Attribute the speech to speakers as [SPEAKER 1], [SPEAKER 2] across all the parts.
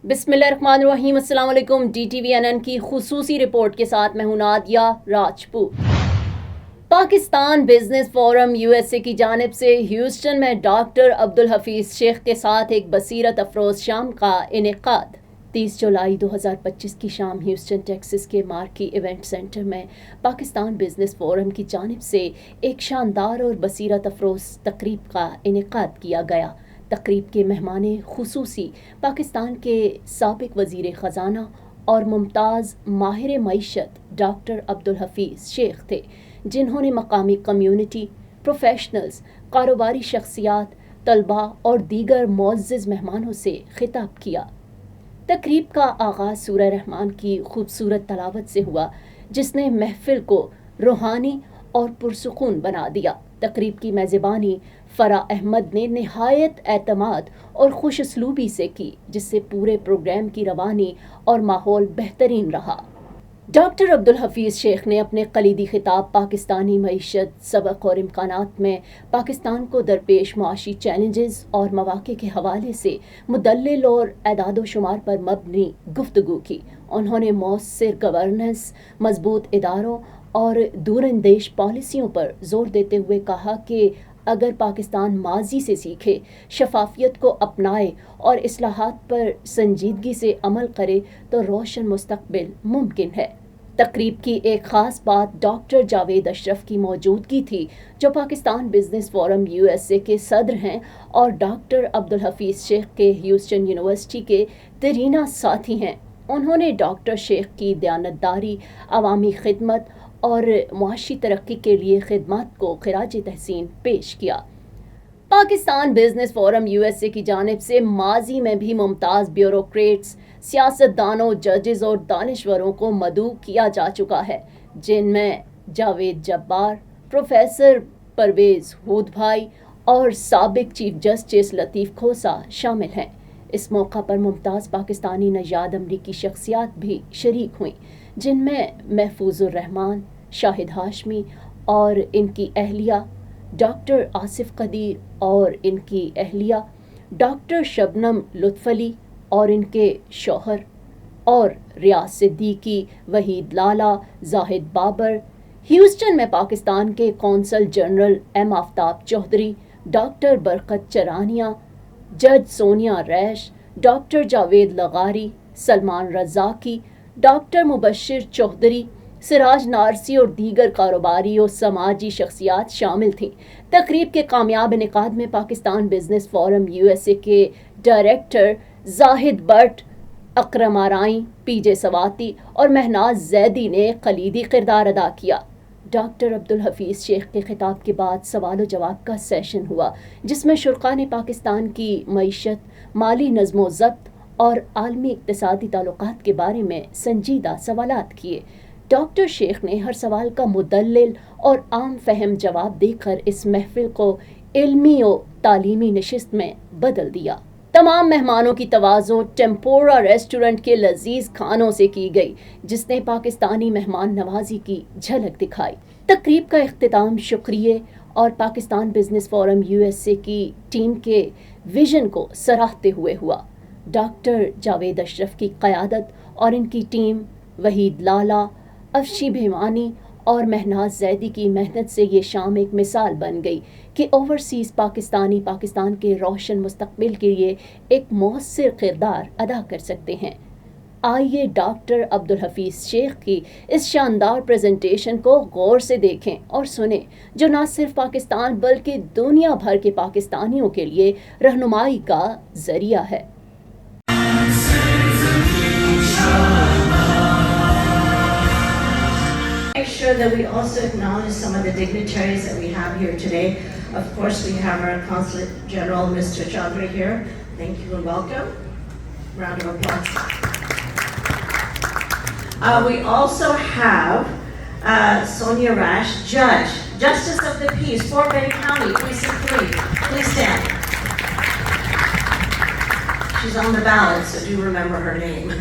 [SPEAKER 1] बिस्मिल्लाहिर्रहमानिर्रहीम। अस्सलाम वालेकुम। DTVNN की खुसूसी रिपोर्ट के साथ मैं हूं Nadia Rajput. Pakistan business forum USA की जानिब से ह्यूस्टन में डॉक्टर अब्दुल हफीज़ शेख के साथ एक बसीरत अफरोज़ शाम का इनेकाद 30 जुलाई 2025 की शाम ह्यूस्टन टेक्सास के मार्की इवेंट सेंटर में पाकिस्तान बिजनेस फोरम की जानिब से एक शानदार और बसीरत अफरोज़ तकरीब का इनेकाद किया गया। तकरीब के मेहमान खुसूसी पाकिस्तान के साबिक वज़ीर ख़जाना और मुमताज़ माहिर मईशत डॉक्टर अब्दुल हफीज़ शेख थे, जिन्होंने मकामी कम्युनिटी, प्रोफेशनल्स, कारोबारी शख्सियात, तलबा और दीगर मुअज़्ज़िज़ मेहमानों से खिताब किया। तकरीब का आगाज़ सूरह रहमान की खूबसूरत तलावत से हुआ, जिसने महफिल को रूहानी और पुरसुकून बना दिया। तकरीब की मेज़बानी फ़रा अहमद ने नहायत एतमाद और खुश उसलूबी से की, जिससे पूरे प्रोग्राम की रवानी और माहौल बेहतरीन रहा। डॉक्टर अब्दुल हफीज़ शेख ने अपने कलीदी खिताब पाकिस्तानी मईशत, सबक और इम्कानात में पाकिस्तान को दरपेश मुआशी चैलेंजेस और मौक़े के हवाले से मुदल्लिल और एदाद शुमार पर मबनी गुफ्तगू की। उन्होंने मौसर गवर्नेंस, मजबूत इदारों और दूरंदेश पॉलिसियों पर जोर देते हुए कहा कि अगर पाकिस्तान माजी से सीखे, शफाफियत को अपनाए और इस्लाहात पर संजीदगी से अमल करे तो रोशन मुस्तकबिल मुमकिन है। तकरीब की एक ख़ास बात डॉक्टर जावेद अशरफ की मौजूदगी थी, जो पाकिस्तान बिजनेस फोरम USA के सदर हैं और डॉक्टर अब्दुल हफीज़ शेख के ह्यूस्टन यूनिवर्सिटी के तरीना साथी हैं। उन्होंने डॉक्टर शेख की दयानतदारी, अवामी खिदमत और मुआशी तरक्की के लिए खिदमत को खिराज तहसीन पेश किया। पाकिस्तान बिजनेस फोरम USA की जानिब से माजी में भी मुमताज़ ब्यूरोक्रेट्स, सियासतदानों, जजेस और दानिश्वरों को मदऊ किया जा चुका है, जिनमें जावेद जब्बार, प्रोफेसर परवेज़ हूद भाई और साबिक चीफ जस्टिस लतीफ़ खोसा शामिल हैं। इस मौका पर मुमताज़ पाकिस्तानी नजाद अमरीकी शख्सियात भी शरीक हुई, जिनमें महफूजुर रहमान, शाहिद हाशमी और इनकी अहलिया, डॉक्टर आसिफ कदीर और इनकी अहलिया, डॉक्टर शबनम लुत्फ़अली और इनके शौहर, और रियाज सिद्दीकी, वहीद लाला, जाहिद बाबर। ह्यूस्टन में पाकिस्तान के consul general M Aftab Chaudhary, doctor बरकत चरानिया, जज Sonia rash, doctor Javed लगारी, Salman रज़ाकी, doctor Mubashir Chaudhary, Siraj Narsee और दीगर कारोबारी और समाजी शख्सियात शामिल थीं। तकरीब के कामयाब इनेकाद में पाकिस्तान बिजनेस फोरम USA के डायरेक्टर जाहिद बट, अकरम आराई, PJ सवाती और महनाज जैदी ने कलीदी किरदार अदा किया। डॉक्टर अब्दुल हफीज़ शेख के खिताब के बाद सवाल जवाब का सेशन हुआ, जिसमें शुरका ने पाकिस्तान की मईशत, माली नज़्मो ज़ब्त और आलमी इक़्तिसादी ताल्लुकात के बारे में संजीदा सवालात किए। डॉक्टर शेख ने हर सवाल का मुदल्लिल और आम फहम जवाब देकर इस महफिल को इल्मी और तालीमी नशिस्त में बदल दिया। तमाम मेहमानों की तवाज़ो टेम्पोरा रेस्टोरेंट के लजीज खानों से की गई, जिसने पाकिस्तानी मेहमान नवाजी की झलक दिखाई। तकरीब का इख्तिताम शुक्रिये और पाकिस्तान बिजनेस फोरम USA की टीम के विजन को सराहते हुए हुआ। डॉक्टर जावेद अशरफ की क़यादत और इनकी टीम, वहीद लाला, अफशी भिवानी और महनाज जैदी की मेहनत से ये शाम एक मिसाल बन गई कि ओवरसीज़ पाकिस्तान के रोशन मुस्तकबिल के लिए एक मौसर किरदार अदा कर सकते हैं। आइए डॉक्टर अब्दुल हफीज़ शेख की इस शानदार प्रेजेंटेशन को गौर से देखें और सुने, जो न सिर्फ पाकिस्तान बल्कि दुनिया भर के पाकिस्तानियों के लिए रहनुमाई का जरिया है।
[SPEAKER 2] Make sure that we also acknowledge some of the dignitaries that we have here today. Of course, we have our Consulate General, Mr. Chaudhry here. Thank you and welcome. Round of applause. We also have Sonia Rash, Judge, Justice of the Peace, Fort Bend County, Precinct 3. Please stand. She's on the ballot, so do remember her name.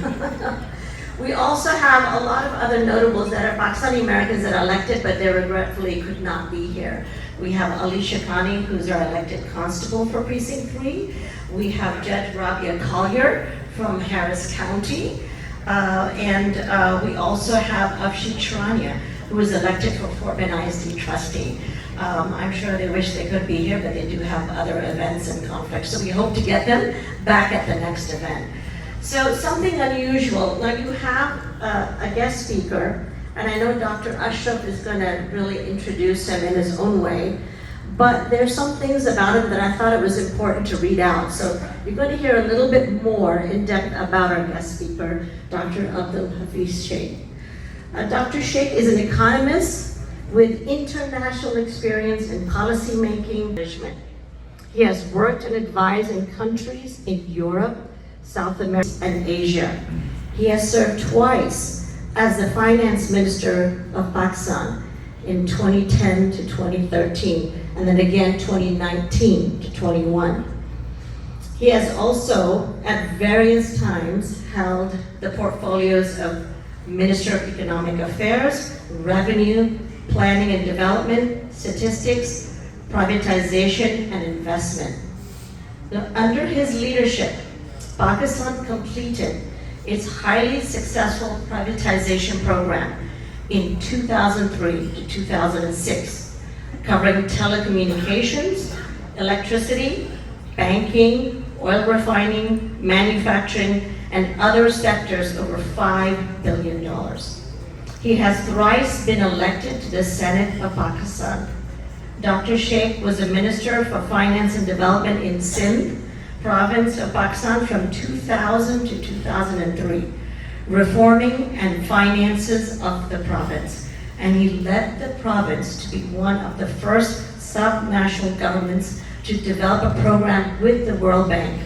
[SPEAKER 2] We also have a lot of other notables that are Pakistani Americans that are elected, but they regretfully could not be here. We have Alicia Khani, who's our elected constable for Precinct 3. We have Judge Rabia Collier from Harris County. We also have Afshin Charania, who was elected for Fort Bend ISD trustee. I'm sure they wish they could be here, but they do have other events and conflicts. So we hope to get them back at the next event. So something unusual. Now you have a guest speaker, and I know Dr. Ashraf is going to really introduce him in his own way. But there's some things about him that I thought it was important to read out. So you're going to hear a little bit more in depth about our guest speaker, Dr. Abdul Hafiz Sheikh. Dr. Sheikh is an economist with international experience in policy making management. He has worked and advised in countries in Europe, South America, and Asia. He has served twice as the finance minister of Pakistan in 2010 to 2013, and then again 2019 to 21. He has also, at various times, held the portfolios of Minister of Economic Affairs, Revenue, Planning and Development, Statistics, Privatization, and Investment. Now, under his leadership, Pakistan completed its highly successful privatization program in 2003 to 2006, covering telecommunications, electricity, banking, oil refining, manufacturing, and other sectors over $5 billion. He has thrice been elected to the Senate of Pakistan. Dr. Sheikh was a Minister for Finance and Development in Sindh, province of Pakistan from 2000 to 2003, reforming and finances of the province. And he led the province to be one of the first subnational governments to develop a program with the World Bank.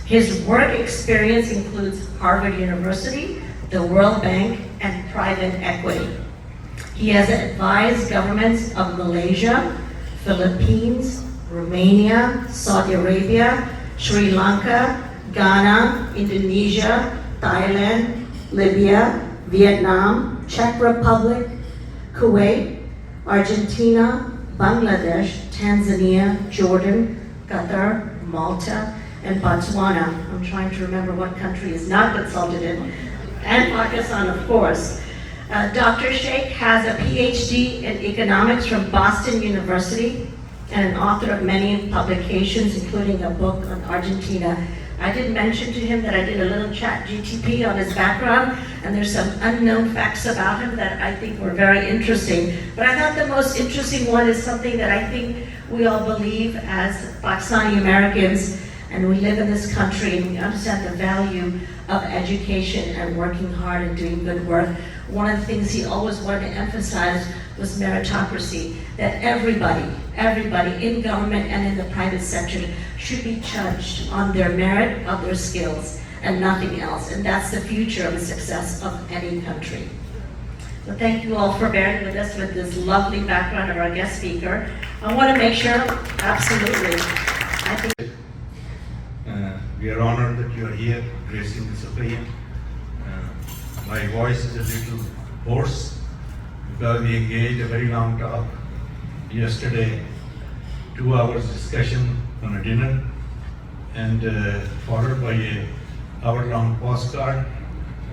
[SPEAKER 2] His work experience includes Harvard University, the World Bank, and private equity. He has advised governments of Malaysia, Philippines, Romania, Saudi Arabia, Sri Lanka, Ghana, Indonesia, Thailand, Libya, Vietnam, Czech Republic, Kuwait, Argentina, Bangladesh, Tanzania, Jordan, Qatar, Malta, and Botswana. I'm trying to remember what country is not consulted in, and Pakistan, of course. Dr. Sheikh has a PhD in economics from Boston University and an author of many publications, including a book on Argentina. I did mention to him that I did a little chat GTP on his background, and there's some unknown facts about him that I think were very interesting. But I thought the most interesting one is something that I think we all believe as Pakistani Americans, and we live in this country and we understand the value of education and working hard and doing good work. One of the things he always wanted to emphasize was meritocracy, that everybody in government and in the private sector should be judged on their merit of their skills and nothing else. And that's the future of the success of any country. So thank you all for bearing with us with this lovely background of our guest speaker. I want to make sure, absolutely, I think
[SPEAKER 3] we are honored that you are here gracing this occasion. My voice is a little hoarse because we engaged a very long talk yesterday, 2 hours discussion on a dinner, and followed by a hour-long postcard,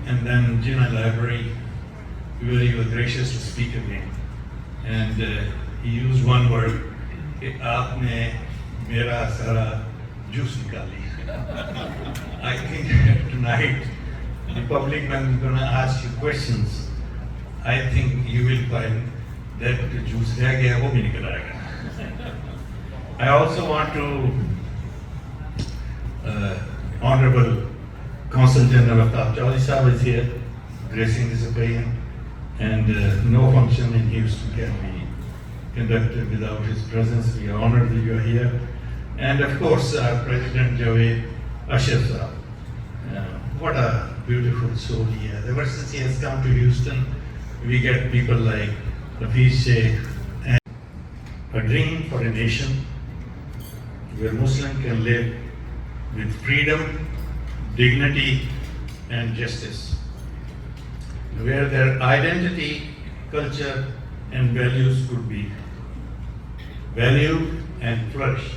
[SPEAKER 3] and then Jinnah Library, where he was gracious to speak again. And he used one word, "Aapne mera sara juice nikali." I think tonight the public, when is going to ask you questions, I think you will find that the juice reh gaya wo bhi nikal aayega. I also want to Honorable Consul General Aftab Chaudhry Sahab is here gracing this occasion, and no function in Houston can be conducted without his presence. We are honored that you are here. And of course, our President Javed Ashraf Sahab. What a beautiful soul he has. Ever since he has come to Houston, we get people like Hafiz Sheikh, and a dream for a nation where Muslims can live with freedom, dignity, and justice, where their identity, culture, and values could be value, and flourish.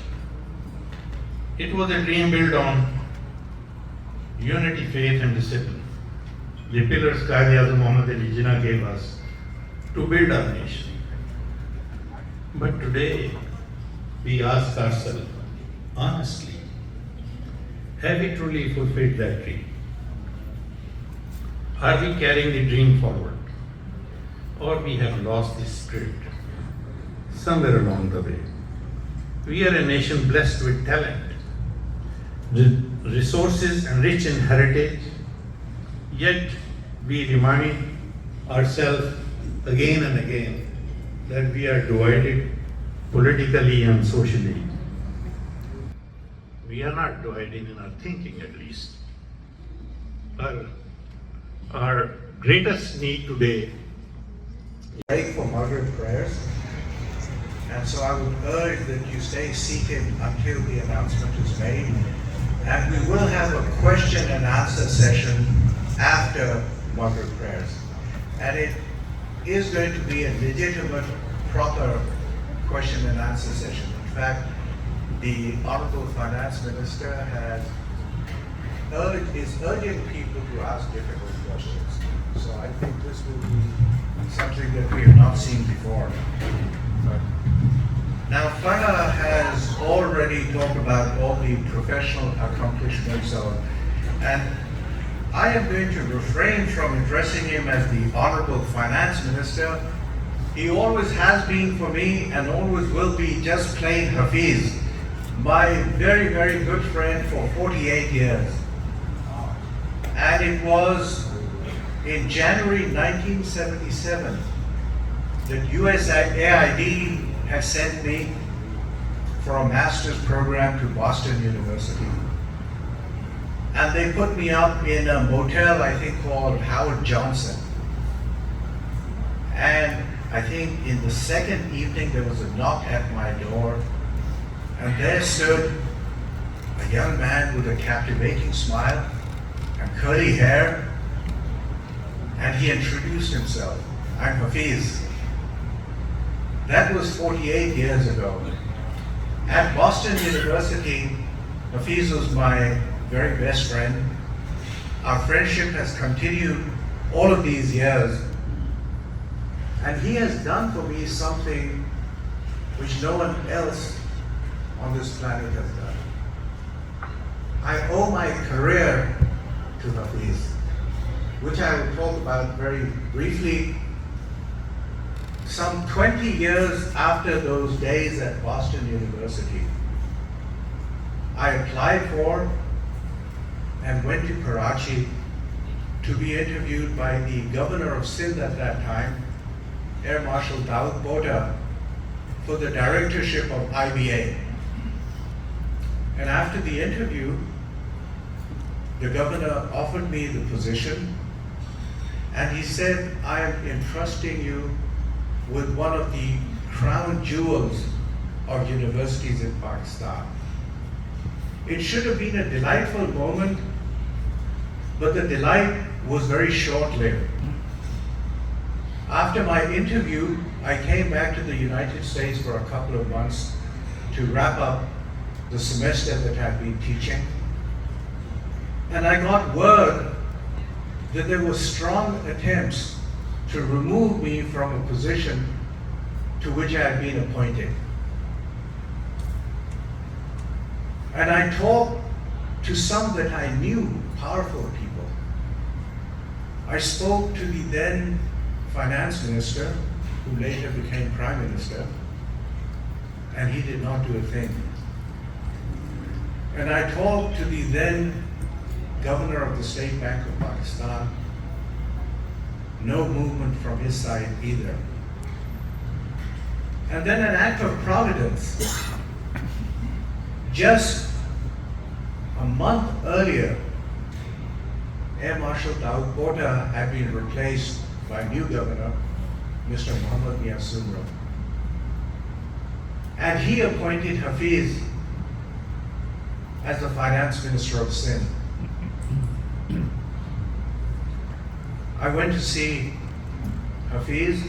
[SPEAKER 3] It was a dream built on unity, faith, and discipline. The pillars Quaid-e-Azam Muhammad Ali Jinnah gave us to build our nation. But today, we ask ourselves, honestly, have we truly fulfilled that dream? Are we carrying the dream forward? Or we have lost the spirit somewhere along the way? We are a nation blessed with talent, resources, and rich in heritage, yet we remind ourselves again and again that we are divided politically and socially. We are not divided in our thinking, at least. Our greatest need today
[SPEAKER 4] break for Maghrib prayers, and so I would urge that you stay seated until the announcement is made, and we will have a question and answer session after Maghrib prayers, and it is going to be a legitimate, proper question and answer session. In fact, the Honorable Finance Minister is urging people to ask difficult questions. So I think this will be something that we have not seen before. Now, Farah has already talked about all the professional accomplishments and I am going to refrain from addressing him as the Honorable Finance Minister. He always has been for me and always will be just plain Hafiz, my very, very good friend for 48 years. And it was in January 1977 that USAID had sent me for a master's program to Boston University. And they put me up in a motel, I think, called Howard Johnson. And I think in the second evening there was a knock at my door, and there stood a young man with a captivating smile and curly hair, and he introduced himself. I'm Hafiz. That was 48 years ago. At Boston University, Hafiz was my very best friend. Our friendship has continued all of these years. And he has done for me something which no one else on this planet has done. I owe my career to Hafiz, which I will talk about very briefly. Some 20 years after those days at Boston University, I applied for and went to Karachi to be interviewed by the governor of Sindh at that time, Air Marshal Daud Bota, for the directorship of IBA. And after the interview, the governor offered me the position, and he said, I am entrusting you with one of the crown jewels of universities in Pakistan. It should have been a delightful moment, but the delight was very short-lived. After my interview, I came back to the United States for a couple of months to wrap up the semester that I've been teaching. And I got word that there were strong attempts to remove me from a position to which I had been appointed. And I talked to some that I knew, powerful people. I spoke to the then finance minister, who later became prime minister, and he did not do a thing. And I talked to the then governor of the State Bank of Pakistan. No movement from his side either. And then an act of providence. Just a month earlier, Air Marshal Daud Bota had been replaced by new governor, Mr. Muhammad Mia Sumra. And he appointed Hafiz as the finance minister of Sindh. I went to see Hafiz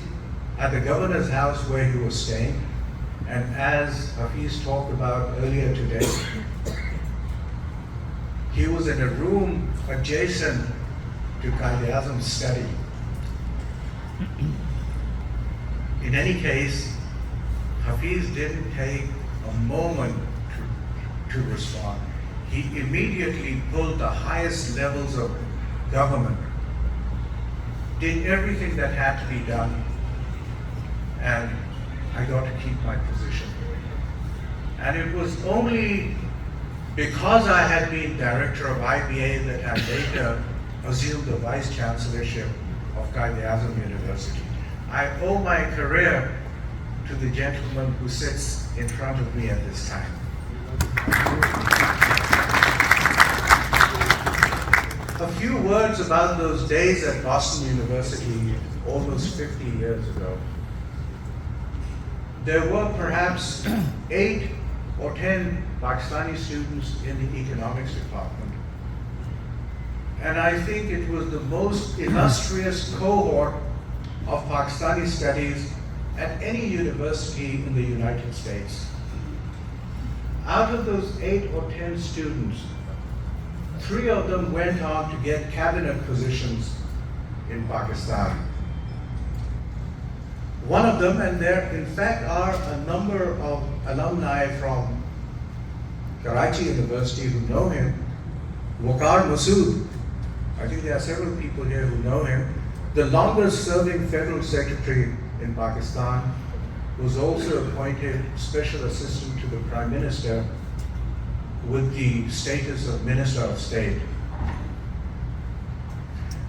[SPEAKER 4] at the governor's house where he was staying, And as Hafiz talked about earlier today, he was in a room adjacent to Quaid-e-Azam's study. In any case, Hafiz didn't take a moment to respond. He immediately pulled the highest levels of government, did everything that had to be done, and I got to keep my position. And it was only because I had been director of IBA that I later assumed the vice chancellorship of Quaid-e-Azam University. I owe my career to the gentleman who sits in front of me at this time. A few words about those days at Boston University almost 50 years ago. There were perhaps 8 or 10 Pakistani students in the economics department. And I think it was the most illustrious cohort of Pakistani studies at any university in the United States. Out of those 8 or 10 students, 3 of them went on to get cabinet positions in Pakistan. One of them, and there in fact are a number of alumni from Karachi University who know him, Waqar Masood, I think there are several people here who know him, the longest serving federal secretary in Pakistan, was also appointed special assistant to the Prime Minister with the status of Minister of State.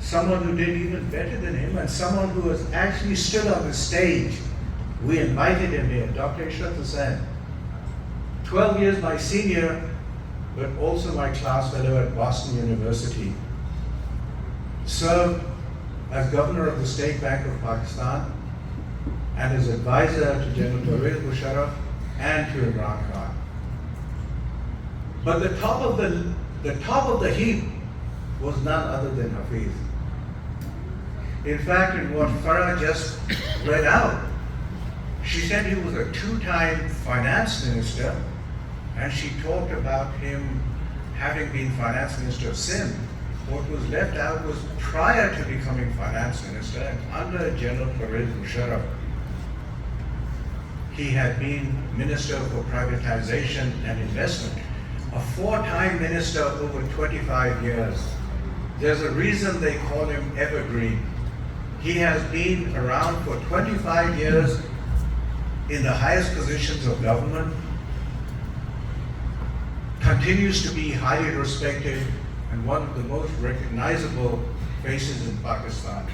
[SPEAKER 4] Someone who did even better than him, and someone who has actually stood on the stage. We invited him here, Dr. Ishrat Hussain, 12 years my senior, but also my class fellow at Boston University. Served as governor of the State Bank of Pakistan and as advisor to General Pervez Musharraf and to Imran Khan. But the top of the heap was none other than Hafiz. In fact, in what Farah just read out, she said he was a 2-time finance minister, and she talked about him having been finance minister of Sindh. What was left out was prior to becoming finance minister and under General Pervez Musharraf, he had been Minister for Privatization and Investment, a 4-time minister over 25 years. There's a reason they call him Evergreen. He has been around for 25 years in the highest positions of government, continues to be highly respected and one of the most recognizable faces in Pakistan.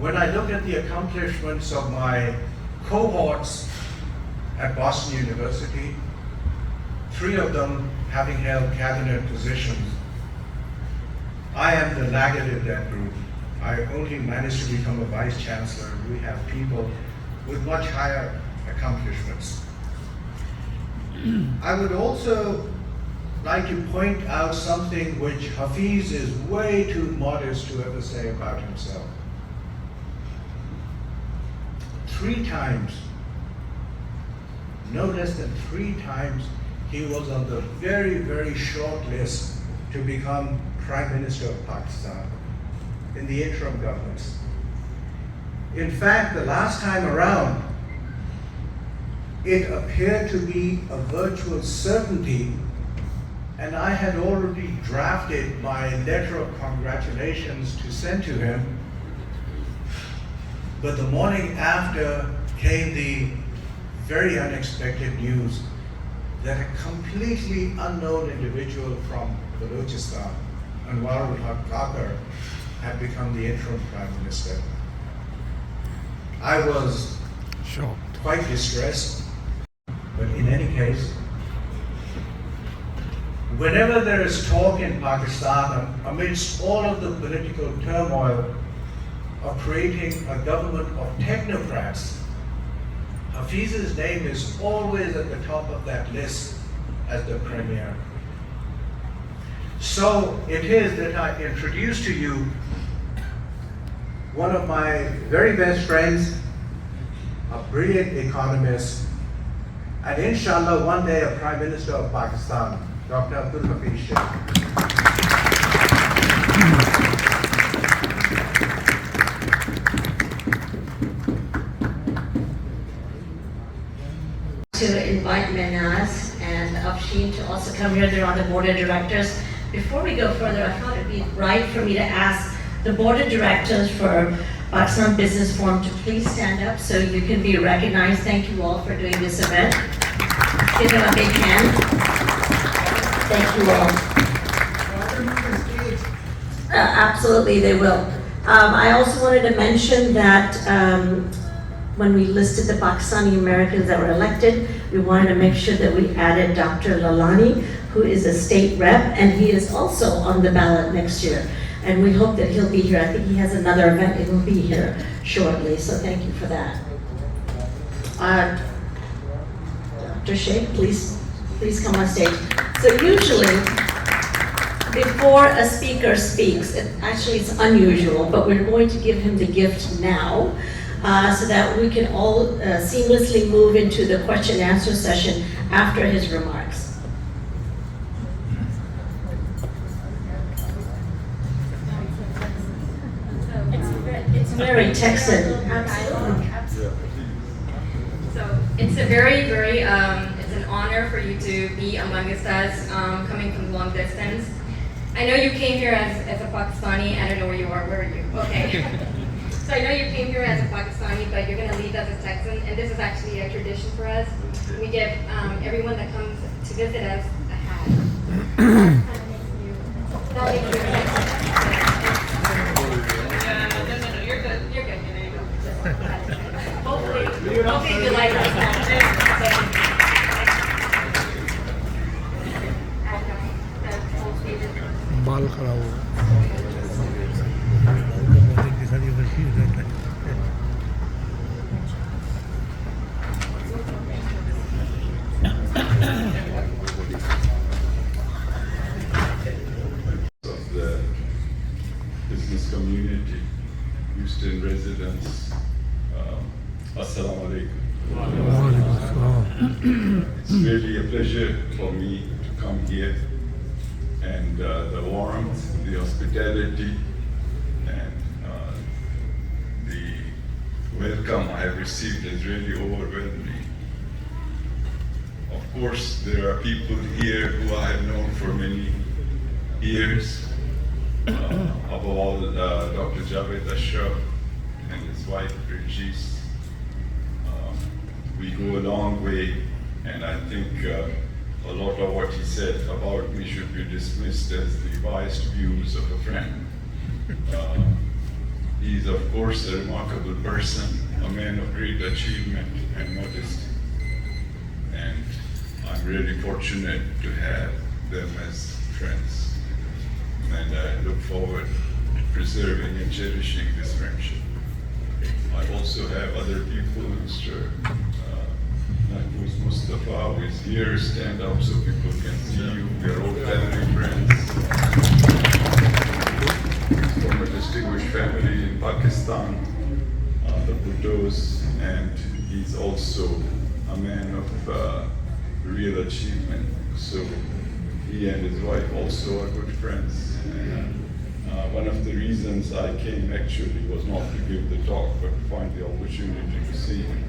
[SPEAKER 4] When I look at the accomplishments of my cohorts at Boston University, 3 of them having held cabinet positions, I am the laggard in that group. I only managed to become a vice chancellor. We have people with much higher accomplishments. I would also like to point out something which Hafiz is way too modest to ever say about himself. 3 times, no less than 3 times, he was on the very, very short list to become Prime Minister of Pakistan in the interim governments. In fact, the last time around, it appeared to be a virtual certainty, and I had already drafted my letter of congratulations to send to him. But the morning after came the very unexpected news that a completely unknown individual from Balochistan, Anwar ul-Haq Kakar, had become the interim Prime Minister. I was quite distressed, but in any case, whenever there is talk in Pakistan, amidst all of the political turmoil, of creating a government of technocrats, Hafiz's name is always at the top of that list as the premier. So it is that I introduce to you one of my very best friends, a brilliant economist, and inshallah one day a Prime Minister of Pakistan, Dr. Abdul Hafiz Sheikh.
[SPEAKER 2] To invite Manaz and Afshin to also come here. They're on the board of directors. Before we go further, I thought it'd be right for me to ask the board of directors for Pakistan Business Forum to please stand up so you can be recognized. Thank you all for doing this event. Give them a big hand. Thank you all. Absolutely, they will. I also wanted to mention that when we listed the Pakistani Americans that were elected, we wanted to make sure that we added Dr. Lalani, who is a state rep, and he is also on the ballot next year. And we hope that he'll be here. I think he has another event, and he'll be here shortly, so thank you for that. Dr. Sheikh, please come on stage. So usually, before a speaker speaks, it's unusual, but we're going to give him the gift now, so that we can all seamlessly move into the question and answer session after his remarks. It's very Texan. Absolutely.
[SPEAKER 5] So it's a very, it's an honor for you to be among us, coming from long distance. I know you came here as a Pakistani. I don't know where you are. Where are you? Okay. So I know you came here as a Pakistani, but you're going to leave as a Texan, and this is actually a tradition for us. We give everyone that comes to visit us a hat. That makes you a Texan. No, you're good. You're good. There you go. Hopefully you like us.
[SPEAKER 6] बाल खड़ा हुआ
[SPEAKER 7] of the business community, Houston residents, Assalamu alaikum. It's really a pleasure for me to come here, and the warmth, the hospitality, and the welcome I have received has really overwhelmed me. Of course, there are people here who I have known for many years. Above all, Dr. Javed Ashraf and his wife, Regis. We go a long way, and I think a lot of what he said about me should be dismissed as the biased views of a friend. He's, of course, a remarkable person, a man of great achievement and modesty. And I'm really fortunate to have them as friends. And I look forward to preserving and cherishing this friendship. I also have other people, Mr. Nafuz Mustafa, who is here. Stand up so people can see you. We are all family friends. He's from a distinguished family in Pakistan, the Bhuttos, and he's also a man of real achievement. So he and his wife also are good friends. And, one of the reasons I came actually was not to give the talk, but to find the opportunity to see him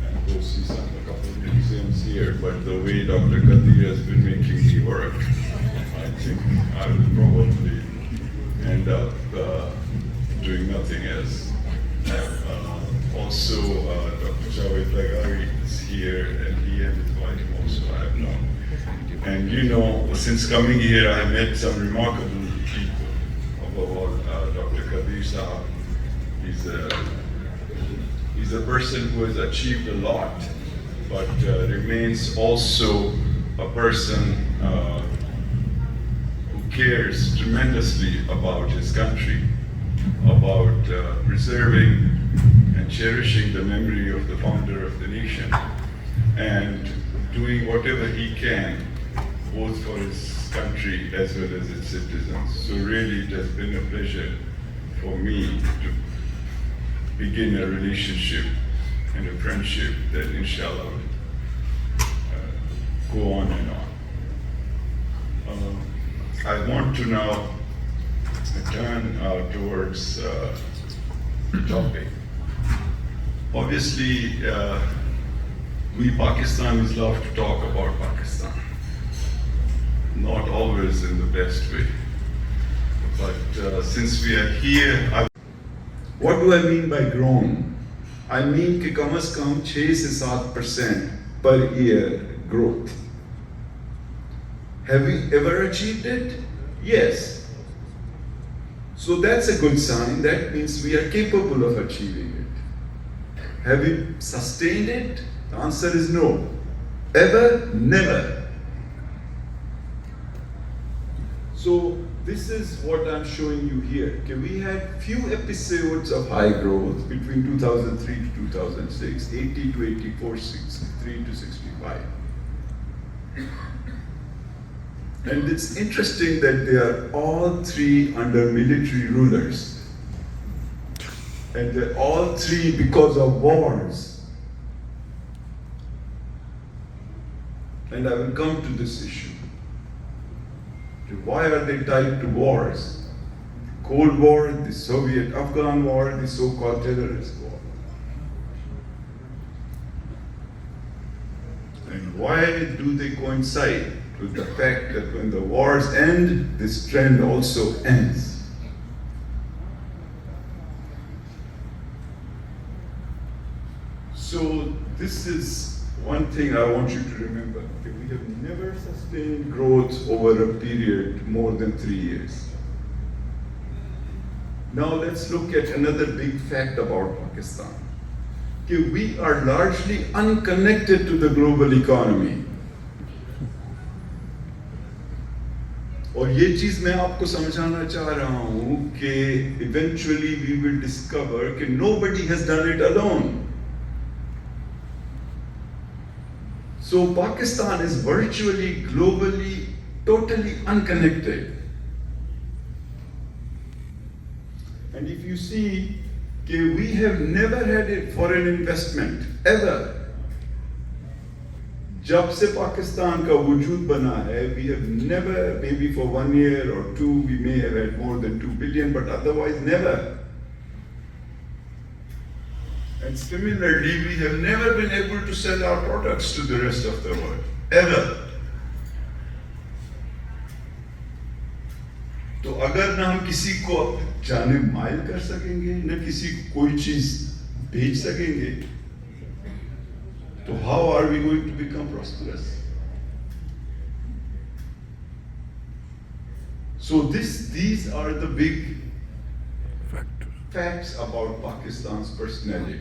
[SPEAKER 7] and go see a couple of museums here. But the way Dr. Qadir has been making me work, I think I will probably end up doing nothing else. Also, Dr. Javed Lagari is here, and he and his wife also I have known. And you know, since coming here, I have met some remarkable people. Above all, Dr. Qadir Sahab, he's a person who has achieved a lot, but remains also a person who cares tremendously about his country, about preserving and cherishing the memory of the founder of the nation, and doing whatever he can, both for his country as well as its citizens. So really it has been a pleasure for me to begin a relationship and a friendship that inshallah go on and on. I want to now turn towards the topic. Obviously, we Pakistanis love to talk about Pakistan. Not always in the best way. But since we are here, what do I mean by grown? I mean कि कम से कम 6 से 7% per year growth. Have we ever achieved it? Yes. So that's a good sign. That means we are capable of achieving it. Have we sustained it? The answer is no. Ever? Never. So this is what I'm showing you here. Okay, we had few episodes of high growth between 2003 to 2006, 80 to 84, 63 to 65. And it's interesting that they are all three under military rulers. And they're all three because of wars. And I will come to this issue. Why are they tied to wars? Cold War, the Soviet-Afghan War, the so-called terrorist war. And why do they coincide with the fact that when the wars end, this trend also ends? So this is one thing I want you to remember. Okay, we have never sustained growth over a period more than 3 years. Now let's look at another big fact about Pakistan. Okay, we are largely unconnected to the global economy. और ये चीज मैं आपको समझाना चाह रहा हूं कि eventually we will discover कि nobody has done it alone. So Pakistan is virtually, globally, totally unconnected. And if you see, we have never had a foreign investment, ever. जब से पाकिस्तान का वजूद बना है, we have never, maybe for 1 year or 2, we may have had more than 2 billion, but otherwise never. And similarly, we have never been able to sell our products to the rest of the world, ever. तो अगर ना हम किसी को जाने mile कर सकेंगे, न किसी को कोई चीज बेच सकेंगे, तो how are we going to become prosperous? So these are the big facts about Pakistan's personality.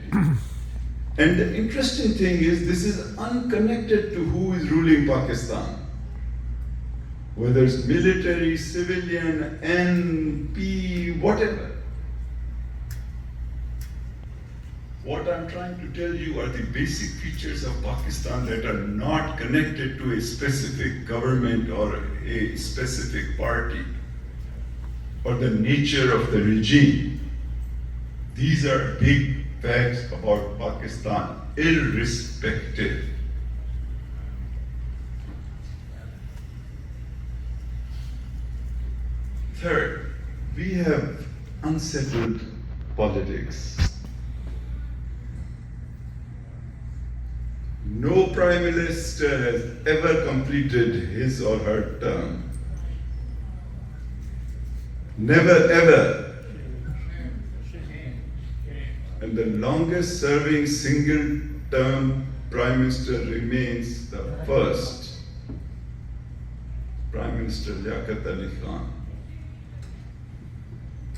[SPEAKER 7] And the interesting thing is, this is unconnected to who is ruling Pakistan. Whether it's military, civilian, NP, whatever. What I'm trying to tell you are the basic features of Pakistan that are not connected to a specific government or a specific party or the nature of the regime. These are big facts about Pakistan, irrespective. Third, we have unsettled politics. No prime minister has ever completed his or her term. Never ever. And the longest serving single term prime minister remains the first Prime Minister Liaquat Ali Khan.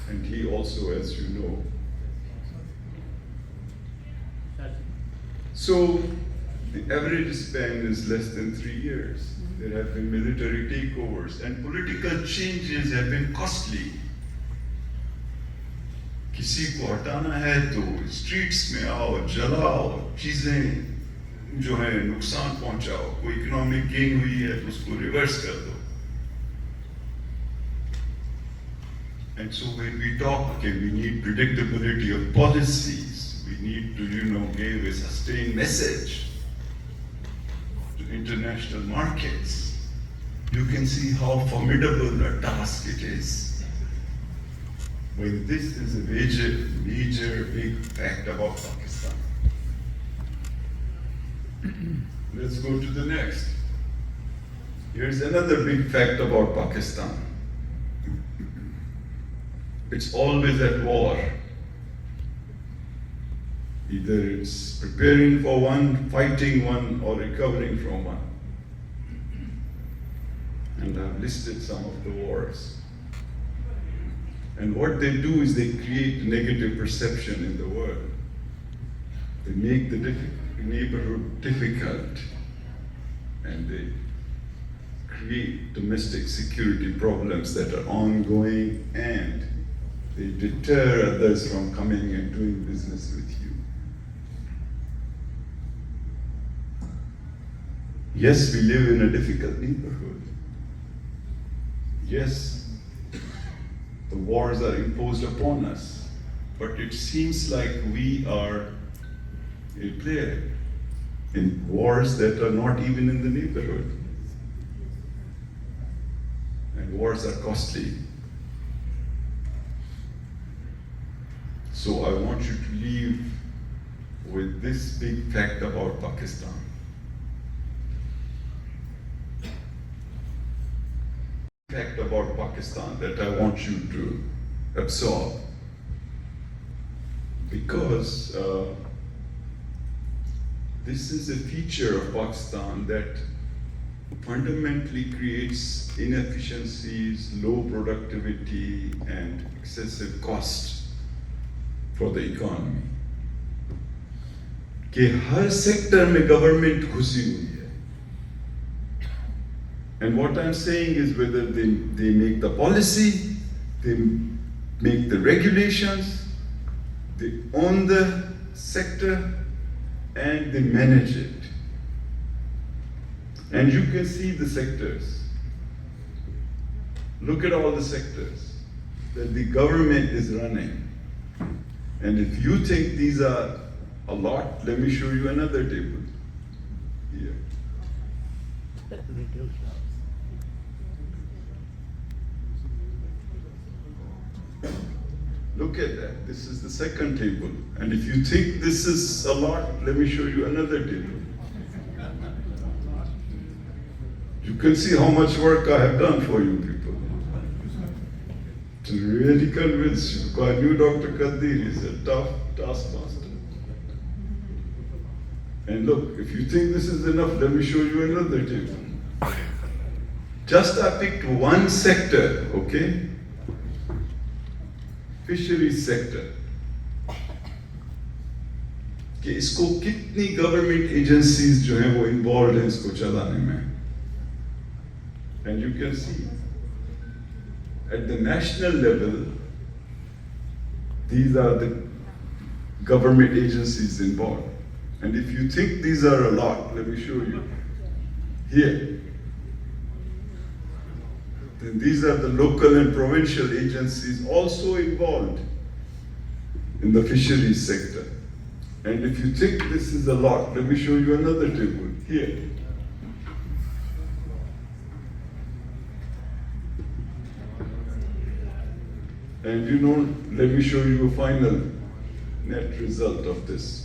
[SPEAKER 7] And he also, as you know. So the average span is less than 3 years. There have been military takeovers and political changes have been costly. किसी को हटाना है तो streets में आओ, जलाओ, चीजें जो है नुकसान पहुंचाओ, कोई इकोनॉमिक गेन हुई है तो उसको रिवर्स कर दो. And so when we talk, okay, we need predictability of policies. We need to, give a sustained message to international markets, you can see how formidable a task it is. When this is a major big fact about Pakistan. Let's go to the next. Here's another big fact about Pakistan. It's always at war. Either it's preparing for one, fighting one, or recovering from one. And I've listed some of the wars. And what they do is they create negative perception in the world. They make the neighborhood difficult, and they create domestic security problems that are ongoing, and they deter others from coming and doing business with you. Yes, we live in a difficult neighborhood. Yes, the wars are imposed upon us, but it seems like we are a player in wars that are not even in the neighborhood. And wars are costly. So I want you to leave with this big fact about Pakistan. Fact about Pakistan that I want you to absorb, because this is a feature of Pakistan that fundamentally creates inefficiencies, low productivity, and excessive cost for the economy. कि हर sector में government घुसी हुई है. And what I'm saying is whether they make the policy, they make the regulations, they own the sector, and they manage it. And you can see the sectors. Look at all the sectors that the government is running. And if you think these are a lot, let me show you another table here. Look at that. This is the second table. And if you think this is a lot, let me show you another table. You can see how much work I have done for you people. To really convince you. Because I knew Dr. Qadir is a tough taskmaster. And look, if you think this is enough, let me show you another table. Just I picked one sector, okay? Fisheries sector. कि इसको कितनी government agencies जो हैं वो involve हैं इसको चलाने में. And you can see at the national level, these are the government agencies involved. And if you think these are a lot, let me show you. Here. Then these are the local and provincial agencies also involved in the fisheries sector. And if you think this is a lot, let me show you another table. Here. And you know, let me show you a final net result of this.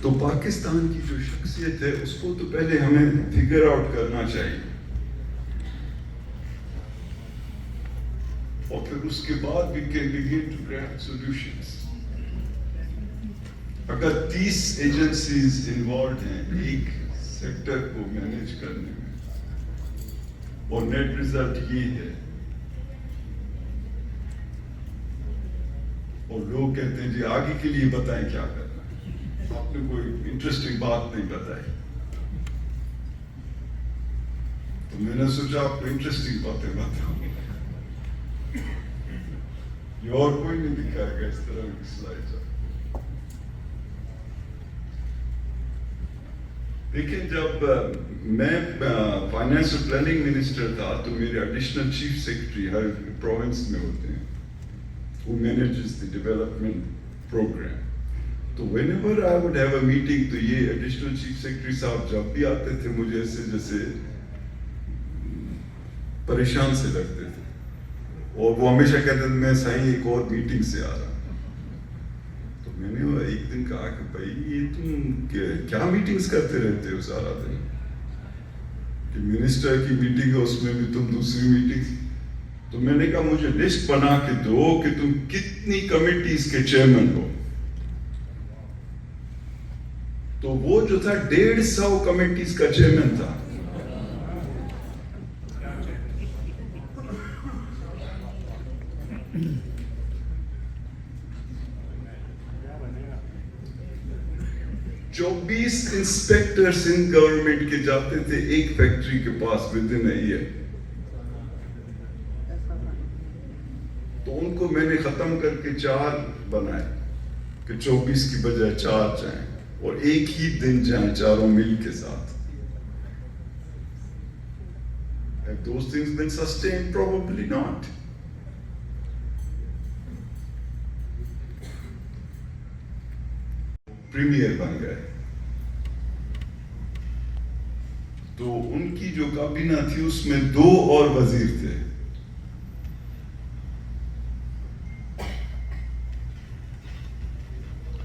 [SPEAKER 7] तो पाकिस्तान की जो शख्सियत है उसको तो पहले हमें figure out करना चाहिए, और फिर उसके बाद we can begin to craft solutions. अगर 30 एजेंसीज इन्वॉल्व हैं एक सेक्टर को मैनेज करने में, और नेट रिजल्ट ये है, और लोग कहते हैं जी आगे के लिए बताएं क्या करना है, आपने कोई इंटरेस्टिंग बात नहीं बताई, तो मैंने सोचा आपको इंटरेस्टिंग बातें बताऊं. ये और कोई नहीं दिखाएगा इस तरह की स्लाइड्स. लेकिन जब मैं फाइनेंस और प्लानिंग मिनिस्टर था तो मेरे एडिशनल चीफ सेक्रेटरी हर प्रोविंस में होते हैं, who manages the development program. तो whenever I would have a meeting, तो ये additional chief secretary साहब जब भी आते थे मुझे ऐसे जैसे परेशान से लगते थे, और वो हमेशा कहते थे मैं सही एक और मीटिंग से आ रहा हूँ। तो मैंने एक दिन कहा कि भाई ये तुम क्या मीटिंग्स करते रहते हो सारा दिन, कि मिनिस्टर की मीटिंग है उसमें भी तुम दूसरी मीटिंग। तो मैंने कहा मुझे लिस्ट बना के दो कि तुम कितनी कमिटीज के चेयरमैन हो। तो वो जो था 150 कमिटीज का चेयरमैन था। चौबीस इंस्पेक्टर्स इन गवर्नमेंट के जाते थे एक फैक्ट्री के पास विद इन अ ईयर। तो उनको मैंने खत्म करके 4 बनाए कि 24 की बजाय 4 जाएं और एक ही दिन जाएं चारों मिल के साथ। Have those things been sustained? Probably not. Premier बन गए तो उनकी जो काबीना थी उसमें 2 और वजीर थे।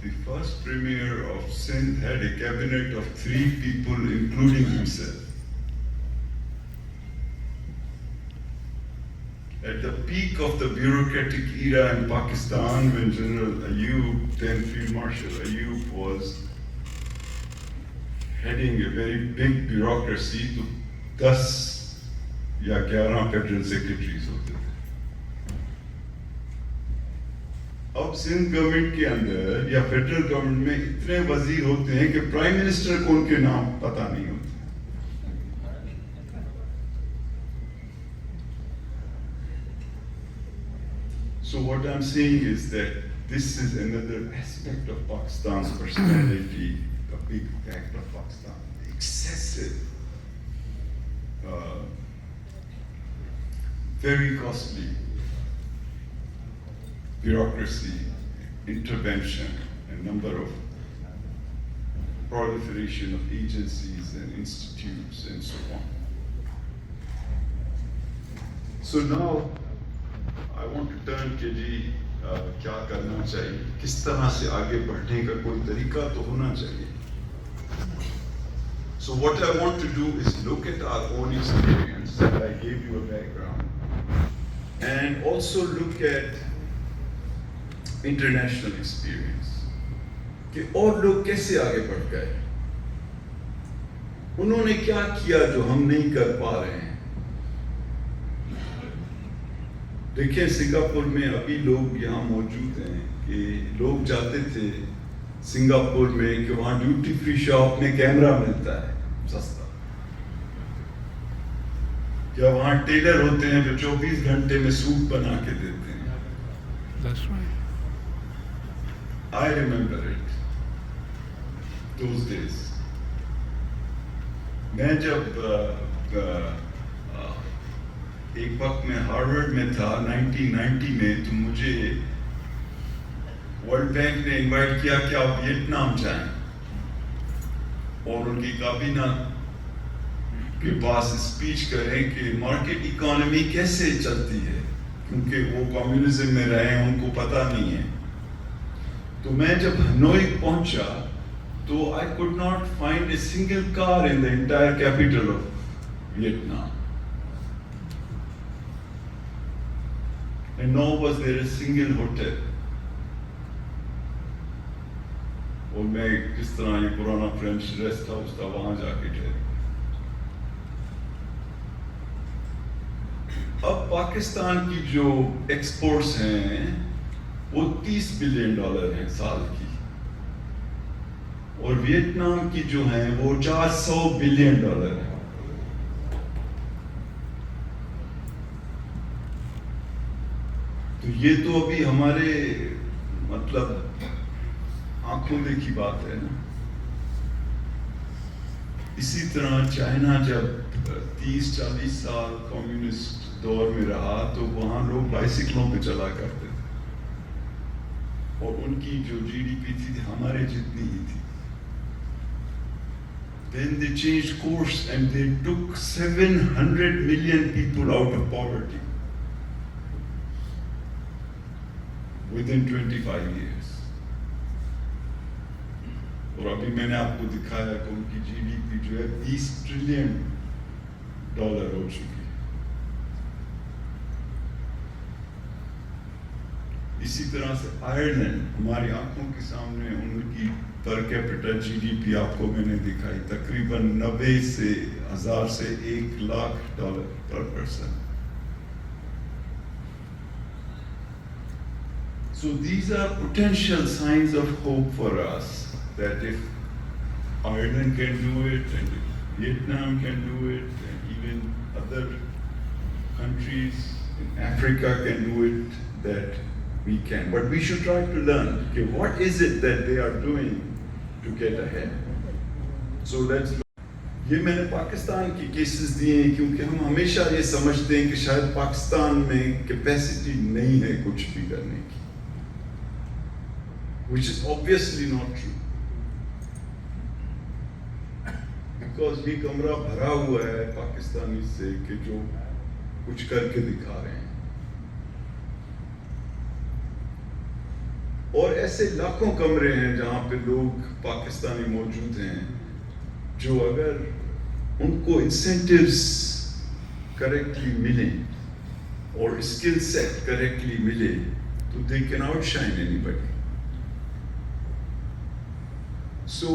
[SPEAKER 7] The first premier of Sindh had a cabinet of 3 people including himself. At the peak of the bureaucratic era in Pakistan, when General Ayub, then Field Marshal Ayub, was heading a very big bureaucracy, to 10 या 11 federal secretaries होते थे। अब Sindh government के अंदर या federal government में इतने वजीर होते हैं कि प्राइम मिनिस्टर को उनके नाम पता नहीं होते। So what I'm saying is that this is another aspect of Pakistan's personality, a big fact of Pakistan, the excessive, very costly bureaucracy, intervention, a number of proliferation of agencies and institutes and so on. So now, I want to turn के जी क्या करना चाहिए, किस तरह से आगे बढ़ने का कोई तरीका तो होना चाहिए। So what I want to do is look at our own experience, and I gave you a background, and also look at international experience, कि और लोग कैसे आगे बढ़ गए, उन्होंने क्या किया जो हम नहीं कर पा रहे हैं। देखिए सिंगापुर में अभी लोग यहाँ मौजूद हैं कि लोग जाते थे सिंगापुर में कि वहाँ ड्यूटी फ्री शॉप में कैमरा मिलता है सस्ता, या वहाँ टेलर होते हैं जो 24 घंटे में सूट बना के देते हैं।
[SPEAKER 6] That's right.
[SPEAKER 7] I remember it, those days. मैं जब एक वक्त में हार्वर्ड में था 1990 में, तो मुझे वर्ल्ड बैंक ने इनवाइट किया कि आप वियतनाम जाएं और उनकी काबीना के पास स्पीच करें कि मार्केट इकोनॉमी कैसे चलती है, क्योंकि वो कम्युनिज्म में रहे हैं, उनको पता नहीं है। तो मैं जब हनोई पहुंचा तो I could not find a single car in the entire capital of Vietnam. And nor was there a single hotel. और मैं जिस तरह ये पुराना फ्रेंच रेस्ट हाउस था वहां जाके ठहरा। अब पाकिस्तान की जो एक्सपोर्ट्स हैं वो $30 बिलियन हैं साल की, और वियतनाम की जो हैं वो $400 बिलियन हैं। तो ये तो अभी हमारे मतलब आंखों देखी बात है ना। इसी तरह चाइना जब 30-40 साल कम्युनिस्ट दौर में रहा तो वहां लोग बाइसिकलों पे चला करते थे। और उनकी जो GDP थी हमारे जितनी ही थी. Then they changed course and they took 700 million people out of poverty within 25 years. और अभी मैंने आपको दिखाया कि उनकी GDP जो है $20 ट्रिलियन हो चुकी है. इसी तरह से आयरलैंड हमारी आंखों के सामने उनकी पर कैपिटा GDP आपको मैंने दिखाई तकरीबन 90 से 1000 से $1 लाख पर person. So these are potential signs of hope for us that if Ireland can do it and if Vietnam can do it and even other countries in Africa can do it, that we can. But we should try to learn, okay, what is it that they are doing to get ahead. So let's look. ये मैंने पाकिस्तान की cases दिए हैं क्योंकि हम हमेशा ये समझते हैं कि शायद पाकिस्तान में कैपेसिटी नहीं है कुछ भी करने की, which is obviously not true. Because ये कमरा भरा हुआ है पाकिस्तानी से कि जो कुछ करके दिखा रहे हैं. और ऐसे लाखों कमरे हैं जहां पे लोग पाकिस्तानी मौजूद हैं जो अगर उनको इंसेंटिव्स करेक्टली मिले और स्किल सेट करेक्टली मिले तो they can outshine anybody. So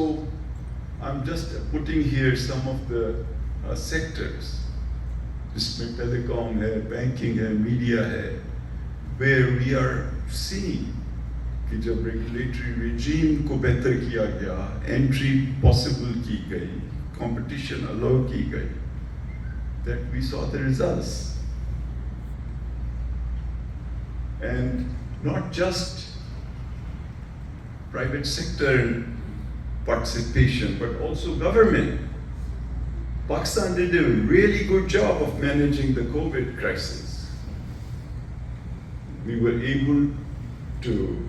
[SPEAKER 7] I am just putting here some of the sectors जिसमें टेलीकॉम है, बैंकिंग है, मीडिया है, वेयर वी आर सीइंग कि जब रेगुलेटरी रिजीम को बेहतर किया गया, एंट्री पॉसिबल की गई, कंपटीशन अलाउ की गई, that we saw the results. And not just private sector participation, but also government. Pakistan did a really good job of managing the COVID crisis. We were able to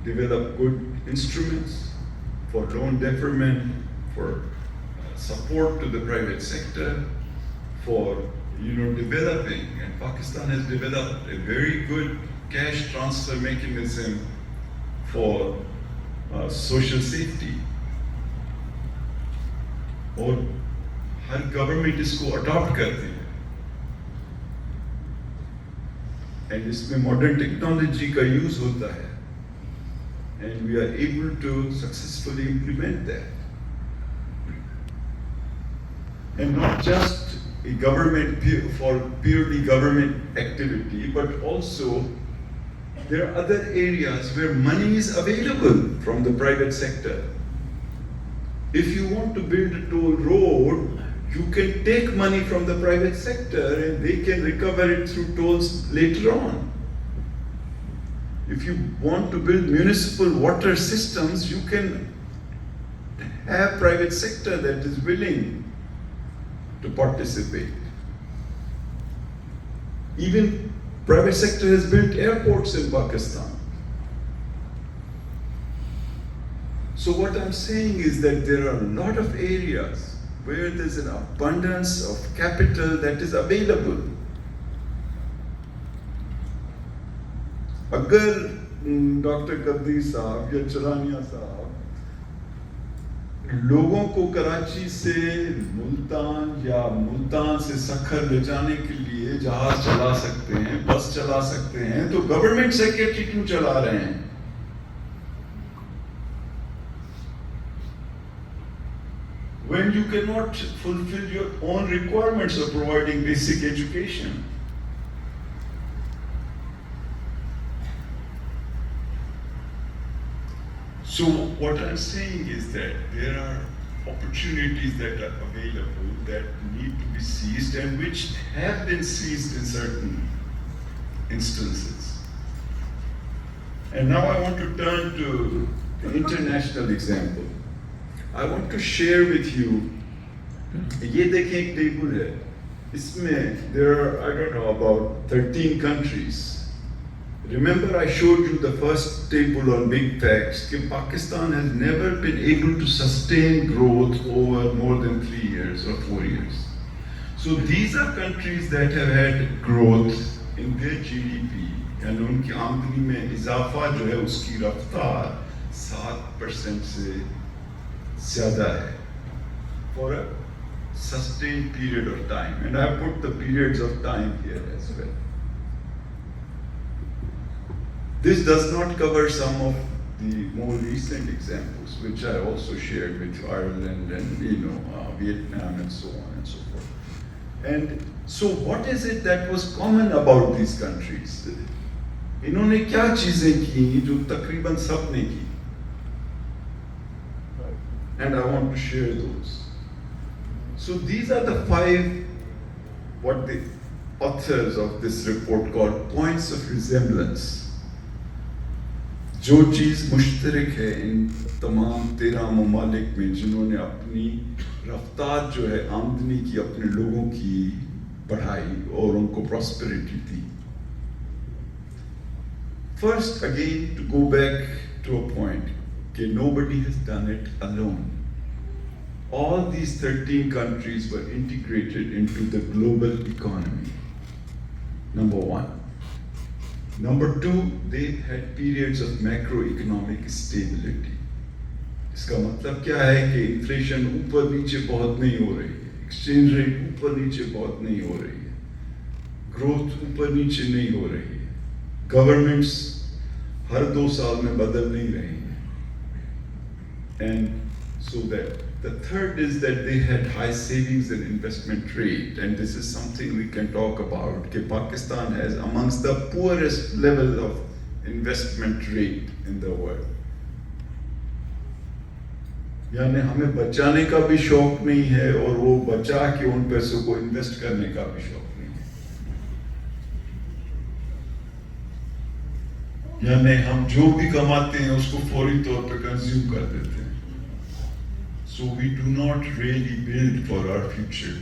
[SPEAKER 7] develop good instruments for loan deferment, for support to the private sector, for developing, and Pakistan has developed a very good cash transfer mechanism for social safety. और हर government इसको adopt करती है and इसमें modern technology का use होता है and we are able to successfully implement that. And not just a government for purely government activity, but also there are other areas where money is available from the private sector. If you want to build a toll road, you can take money from the private sector and they can recover it through tolls later on. If you want to build municipal water systems, you can have private sector that is willing to participate. Even private sector has built airports in Pakistan. So what I'm saying is that there are a lot of areas where there's an abundance of capital that is available. अगर doctor Qadeer साहब या चरानिया साहब लोगों को कराची से मुल्तान या मुल्तान से सखर ले जाने के लिए जहाज चला सकते हैं, बस चला सकते हैं, तो गवर्नमेंट सेक्रेटरी क्यों चला रहे हैं? When you cannot fulfill your own requirements of providing basic education. So what I'm saying is that there are opportunities that are available that need to be seized and which have been seized in certain instances. And now I want to turn to the international example. I want to share with you, ये देखें एक table है, इसमें there are, I don't know, about 13 countries Remember, I showed you the first table on big facts that Pakistan has never been able to sustain growth over more than 3 years or 4 years. So these are countries that have had growth in their GDP and उनकी आमदनी में इजाफा जो है उसकी रफ्तार 7% से ज़्यादा है for a sustained period of time. And I put the periods of time here as well. This does not cover some of the more recent examples, which I also shared with you, Ireland and Vietnam and so on and so forth. And so, what is it that was common about these countries? इन्होंने क्या चीजें की जो तकरीबन सब ने की? And I want to share those. So these are the 5 what the authors of this report called points of resemblance. जो चीज मुश्तरक है इन तमाम 13 ममालिक में जिन्होंने अपनी रफ्तार जो है आमदनी की अपने लोगों की बढ़ाई और उनको prosperity the. First, again, to go back to a point, okay, nobody has done it alone. All these 13 countries were integrated into the global economy. Number 1. Number 2, they had periods of macroeconomic stability. इसका मतलब क्या है कि inflation ऊपर नीचे बहुत नहीं हो रही है, एक्सचेंज रेट ऊपर नीचे बहुत नहीं हो रही है, ग्रोथ ऊपर नीचे नहीं हो रही है, गवर्नमेंट्स हर 2 साल में बदल नहीं रही हैं. And so that the third is that they had high savings and investment rate, and this is something we can talk about. कि Pakistan has amongst the poorest level of investment rate in the world. यानी हमें बचाने का भी शौक नहीं है और वो बचा के उन पैसों को इन्वेस्ट करने का भी शौक नहीं है. यानी हम जो भी कमाते हैं उसको फौरी तौर पे कंज्यूम कर देते हैं. So we do not really build for our future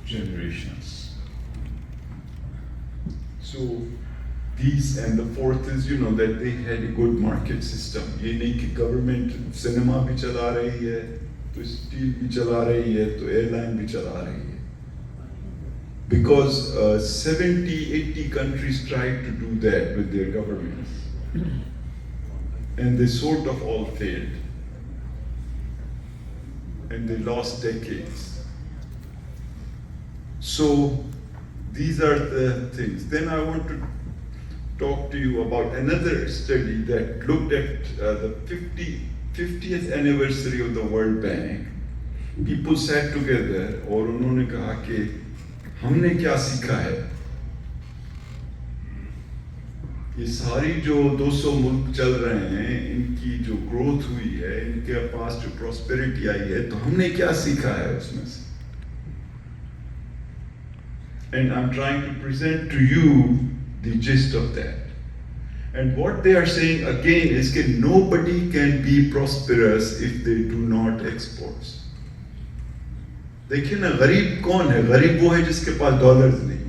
[SPEAKER 7] generations. So these, and the fourth is, that they had a good market system. ये नहीं कि government cinema भी चला रही है, तो steel भी चला रही है, तो airline भी चला रही है. Because 70-80 countries tried to do that with their governments. And they sort of all failed. And they lost decades. So these are the things. Then I want to talk to you about another study that looked at the 50th anniversary of the World Bank. People sat together और उन्होंने कहा कि हमने क्या सीखा है. ये सारी जो 200 मुल्क चल रहे हैं, इनकी जो ग्रोथ हुई है, इनके पास जो प्रॉस्पेरिटी आई है, तो हमने क्या सीखा है उसमें से. And I'm trying to present to you the gist of that. And what they are saying again is that nobody can be prosperous if they do not export. देखिए ना, गरीब कौन है? गरीब वो है जिसके पास डॉलर्स नहीं.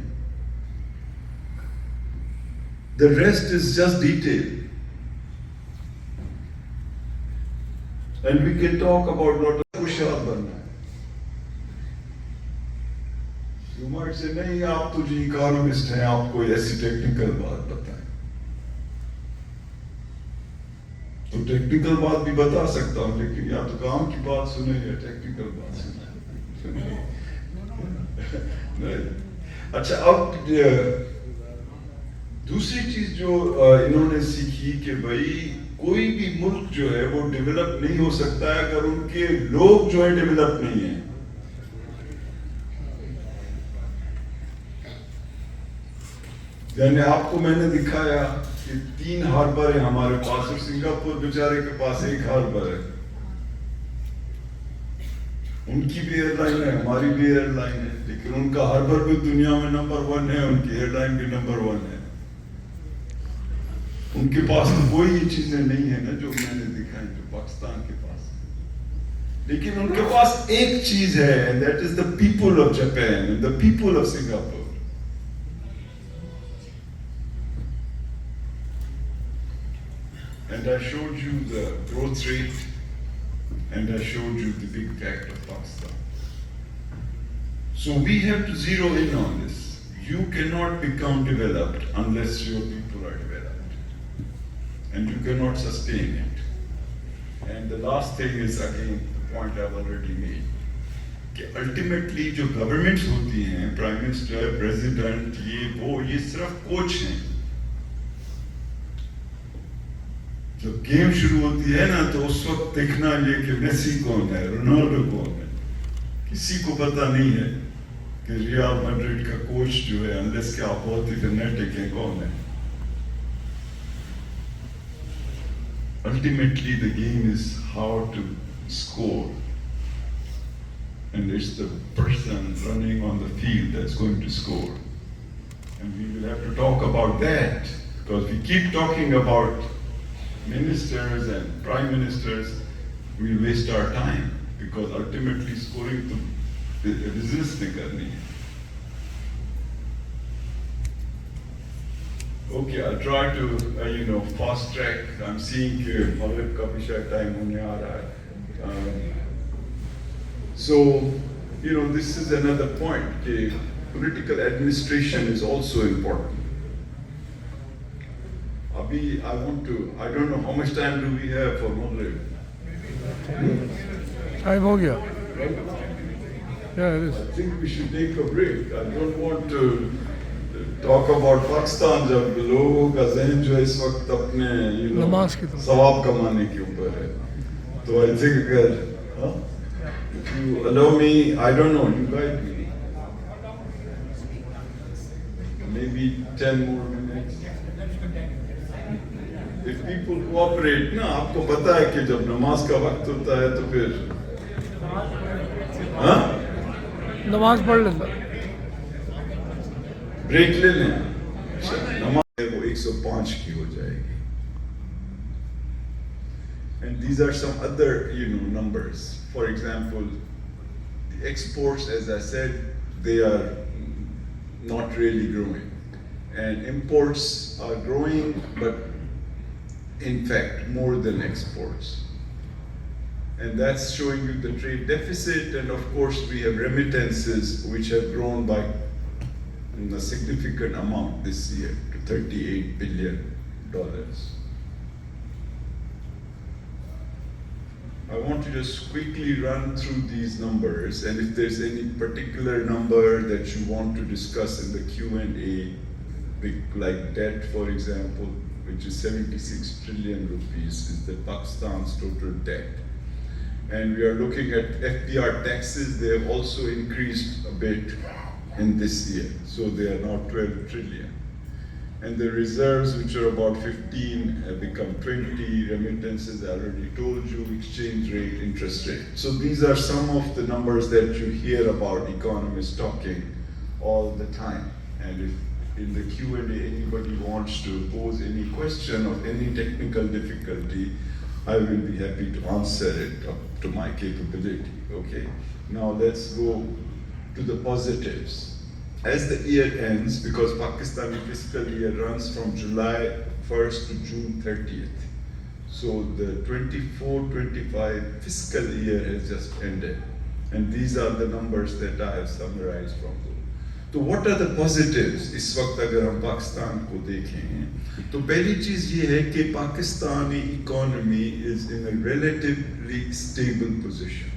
[SPEAKER 7] The rest is just detail. And we can talk about lot of खुशहाल बनना है. You might say, नहीं आप तो जी इकोनॉमिस्ट हैं, आप कोई ऐसी टेक्निकल बात बताएं. तो टेक्निकल बात भी बता सकता हूँ, लेकिन या तो काम की बात सुने या टेक्निकल बात सुने. अच्छा, अब दूसरी चीज जो इन्होंने सीखी कि भाई कोई भी मुल्क जो है वो डेवलप नहीं हो सकता है अगर उनके लोग जो है डेवलप नहीं है. यानी आपको मैंने दिखाया कि 3 हार्बर है हमारे पास और सिंगापुर बेचारे के पास 1 हार्बर है. उनकी भी एयरलाइन है, हमारी भी एयरलाइन है, लेकिन उनका हार्बर भी दुनिया में नंबर 1 है, उनकी एयरलाइन भी नंबर 1 है. उनके पास तो कोई ये चीजें नहीं है ना जो मैंने दिखाई जो पाकिस्तान के पास. लेकिन उनके पास एक चीज है, and that is the people of Japan and the people of Singapore. And I showed you the growth rate, and I showed you the big fact of Pakistan. So we have to zero in on this. You cannot become developed unless your people are developed. And you cannot sustain it. And the last thing is, again, the point I've already made. कि ultimately जो governments होती हैं, Prime Minister, President, ये सिर्फ coach हैं. जब game शुरू होती है ना, तो उस वक्त देखना ये कि मेसी कौन है, रोनाल्डो कौन है. किसी को पता नहीं है कि रियल मैड्रिड का कोच जो है, अनलेस कि आप बहुत ही फैनेटिक हैं, कौन है. Ultimately, the game is how to score. And it's the person running on the field that's going to score. And we will have to talk about that, because we keep talking about ministers and prime ministers, we'll waste our time, because ultimately scoring to business नहीं करनी है. Okay, I'll try to fast track. I'm seeing कि मगरिब का भी शायद time होने आ रहा है. So, this is another point. कि political administration is also important. Abhi, I don't know how much time do we have for Maghrib?
[SPEAKER 6] Time हो गया. Yeah, it is.
[SPEAKER 7] I think we should take a break. I don't want to talk about Pakistan जब लोगों का ज़हन जो इस वक्त अपने
[SPEAKER 6] नमाज की तरफ.
[SPEAKER 7] सवाब कमाने के ऊपर है. तो I think अगर if you allow me, I don't know, you guide me. Maybe 10 more minutes. If people cooperate, ना आपको पता है कि जब नमाज का वक्त होता है तो फिर
[SPEAKER 6] नमाज पढ़ लेना.
[SPEAKER 7] ब्रेक ले लें. नमाज है वो 105 की हो जाएगी. And these are some other numbers. For example, the exports, as I said, they are not really growing, and imports are growing, but in fact more than exports. And that's showing you the trade deficit, and of course we have remittances which have grown by a significant amount this year to $38 billion. I want to just quickly run through these numbers, and if there's any particular number that you want to discuss in the Q&A, like debt, for example, which is 76 trillion rupees, is the Pakistan's total debt. And we are looking at FBR taxes. They have also increased a bit in this year, so they are now 12 trillion. And the reserves, which are about 15, have become 20. Remittances, I already told you, exchange rate, interest rate. So these are some of the numbers that you hear about economists talking all the time. And if in the Q&A anybody wants to pose any question of any technical difficulty, I will be happy to answer it up to my capability. Okay? Now let's go to the positives. As the year ends, because Pakistani fiscal year runs from July 1st to June 30th. So the 24-25 fiscal year has just ended. And these are the numbers that I have summarized from those. तो what are the positives इस वक्त अगर हम पाकिस्तान को देखें, तो पहली चीज़ ये है कि Pakistani economy is in a relatively stable position.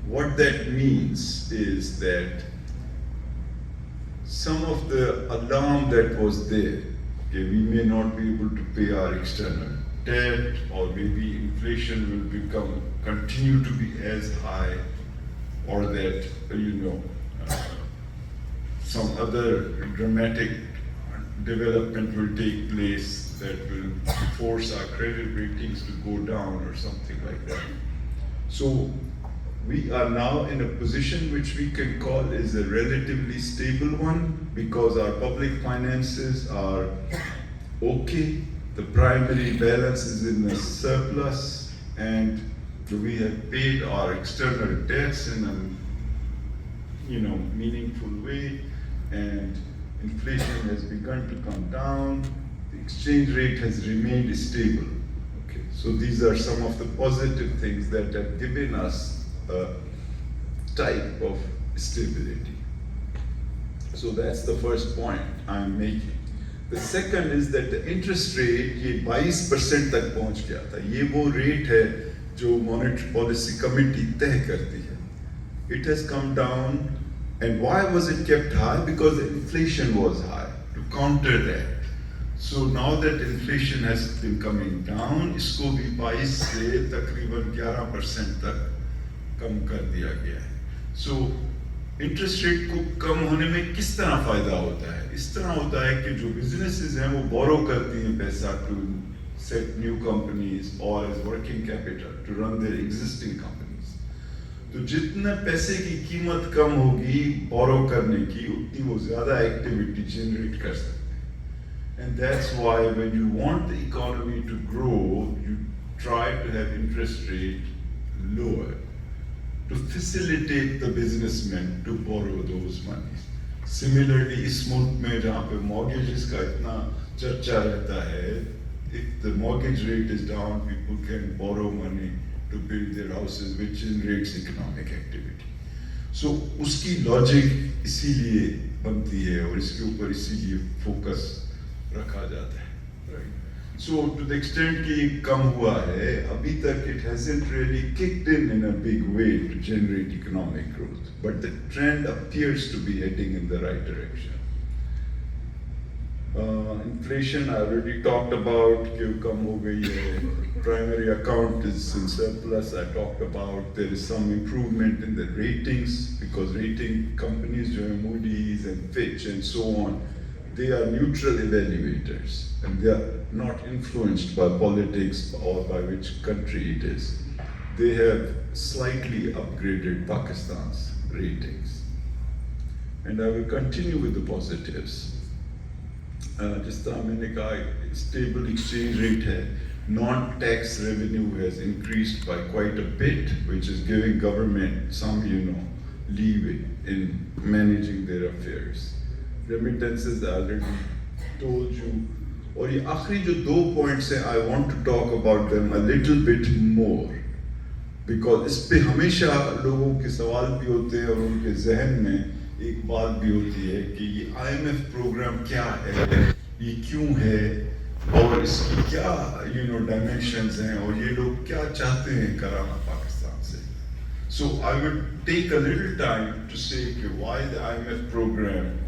[SPEAKER 7] What that means is that some of the alarm that was there, okay, we may not be able to pay our external debt, or maybe inflation will continue to be as high, or that some other dramatic development will take place that will force our credit ratings to go down or something like that. So we are now in a position which we can call is a relatively stable one, because our public finances are okay, the primary balance is in a surplus, and we have paid our external debts in a meaningful way, and inflation has begun to come down, the exchange rate has remained stable. Okay, so these are some of the positive things that have given us a type of stability. So that's the first point I'm making. The second is that the interest rate ये 22% तक पहुंच गया था. ये वो rate है जो Monetary Policy Committee तय करती है. It has come down, and why was it kept high? Because the inflation was high. To counter that, so now that inflation has been coming down, इसको भी 22 से तकरीबन 11% तक कम कर दिया गया है. So इंटरेस्ट रेट को कम होने में किस तरह फायदा होता है? इस तरह होता है कि जो बिजनेसेस हैं वो बोरो करती हैं पैसा टू सेट न्यू कंपनीज और as working capital to run their existing companies. तो जितना पैसे की कीमत कम होगी बोरो करने की, उतनी वो ज्यादा एक्टिविटी जनरेट कर सकते हैं. And that's why when you want the economy to grow, you try to have interest rate lower to facilitate the businessmen to borrow those monies. Similarly, इस मुल्क में जहाँ पे mortgages का इतना चर्चा रहता है, if the mortgage rate is down, people can borrow money to build their houses, which generates economic activity. So उसकी logic इसीलिए बनती है और इसके ऊपर इसीलिए focus रखा जाता है, right? So to the extent कि ये कम हुआ है, अभी तक it hasn't really kicked in a big way to generate economic growth, but the trend appears to be heading in the right direction. Inflation I already talked about, कि कम हो गई है. Primary account is in surplus. I talked about there is some improvement in the ratings because rating companies, जो हैं Moody's and Fitch and so on, they are neutral evaluators and they are not influenced by politics or by which country it is. They have slightly upgraded Pakistan's ratings. And I will continue with the positives. जिस तरह मैंने कहा, stable exchange rate है, non-tax revenue has increased by quite a bit, which is giving government some, leeway in managing their affairs. Remittances I already told you. और ये आखिरी जो 2 points हैं, I want to talk about them a little bit more, because इस पे हमेशा लोगों के सवाल भी होते हैं और उनके जहन में एक बात भी होती है कि ये IMF प्रोग्राम क्या है, ये क्यों है और इसकी क्या dimensions हैं और ये लोग क्या चाहते हैं कराना पाकिस्तान से. So I would take a little time to say why the IMF program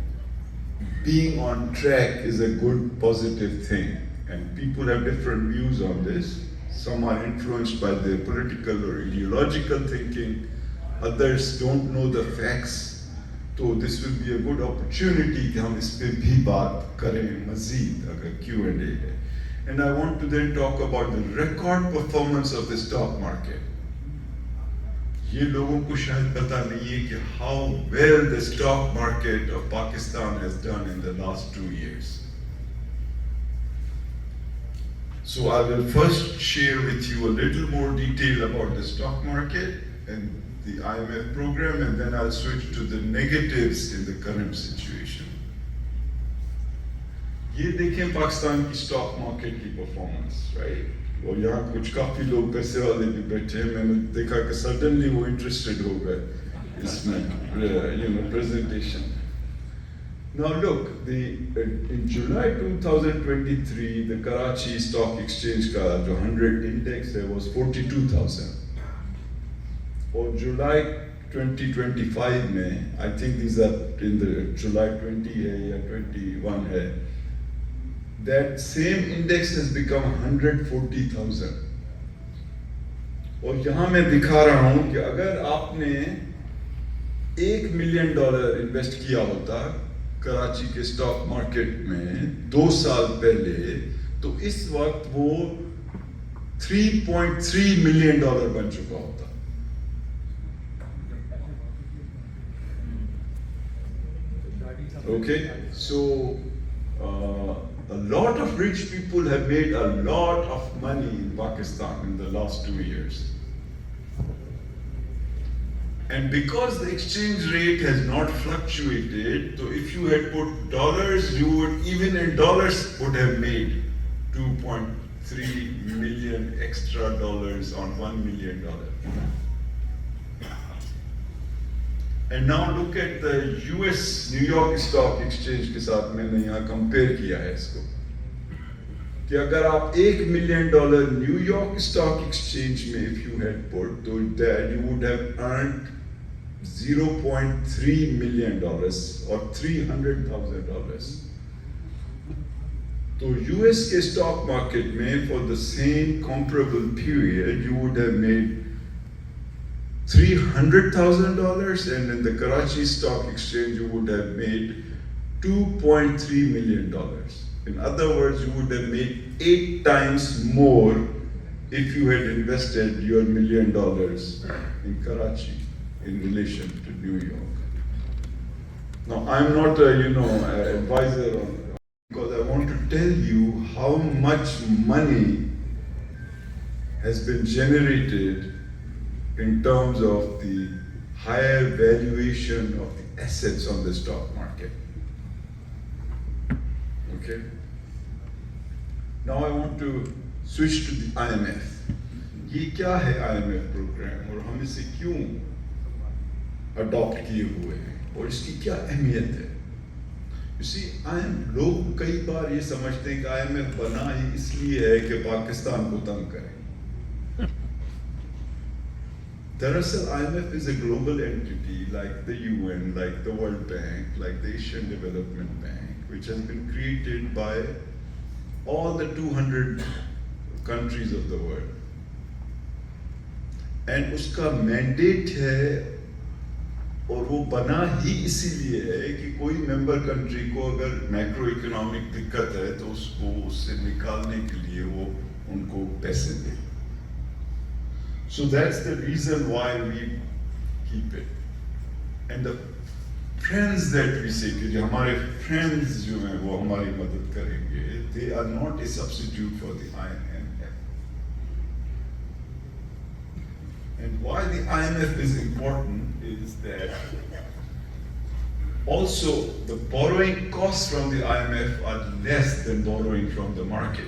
[SPEAKER 7] being on track is a good positive thing, and people have different views on this. Some are influenced by their political or ideological thinking, others don't know the facts. So this will be a good opportunity कि हम इस पे भी बात करें मज़ीद अगर Q&A है. And I want to then talk about the record performance of the stock market. ये लोगों को शायद पता नहीं है कि how well the stock market of Pakistan has done in the last 2 years. So I will first share with you a little more detail about the stock market and the IMF program, and then I'll switch to the negatives in the current situation. ये देखें पाकिस्तान की stock market की performance, right? और यहाँ कुछ काफी लोग पैसे वाले भी बैठे हैं. मैंने देखा कि suddenly वो interested हो गए इसमें presentation. Now look, in July 2023, the Karachi Stock Exchange का जो 100 index है was 42,000. और July 2025 में, I think these are in the July 20 है या 21 है, that same index has become 140,000. और यहाँ मैं दिखा रहा हूँ कि अगर आपने $1 million इन्वेस्ट किया होता कराची के स्टॉक मार्केट में 2 साल पहले, तो इस वक्त वो $3.3 million बन चुका होता. Okay, so a lot of rich people have made a lot of money in Pakistan in the last 2 years. And because the exchange rate has not fluctuated, so if you had put dollars, you would, even in dollars, would have made $3 million extra dollars on $1 million. And now look at the US New York Stock Exchange के साथ मैंने यहाँ compare किया है इसको कि अगर आप $1 million New York Stock Exchange में if you had put तो that you would have earned $0.3 million or $300,000. तो US के stock market में for the same comparable period you would have made $300,000, and in the Karachi Stock Exchange you would have made $2.3 million. In other words, you would have made 8 times more if you had invested your $1 million in Karachi in relation to New York. Now, I'm not an advisor on, because I want to tell you how much money has been generated in terms of the higher valuation of the assets on the stock market. Okay? Now I want to switch to the IMF. ये क्या है IMF program और हम इसे क्यों adopt किए हुए हैं और इसकी क्या अहमियत है? You see, लोग कई बार ये समझते हैं कि IMF बना ही इसलिए है कि पाकिस्तान को तंग करें. Daraasal, IMF is a global entity like the UN, like the World Bank, like the Asian Development Bank, which has been created by all the 200 countries of the world. And उसका mandate है और वो बना ही इसीलिए है कि कोई member country को अगर macro economic दिक्कत है तो उसको उससे निकालने के लिए वो उनको पैसे दे. So that's the reason why we keep it. And the friends that we say, कि जो हमारे friends जो हैं वो हमारी मदद करेंगे, they are not a substitute for the IMF. And why the IMF is important is that also the borrowing costs from the IMF are less than borrowing from the market.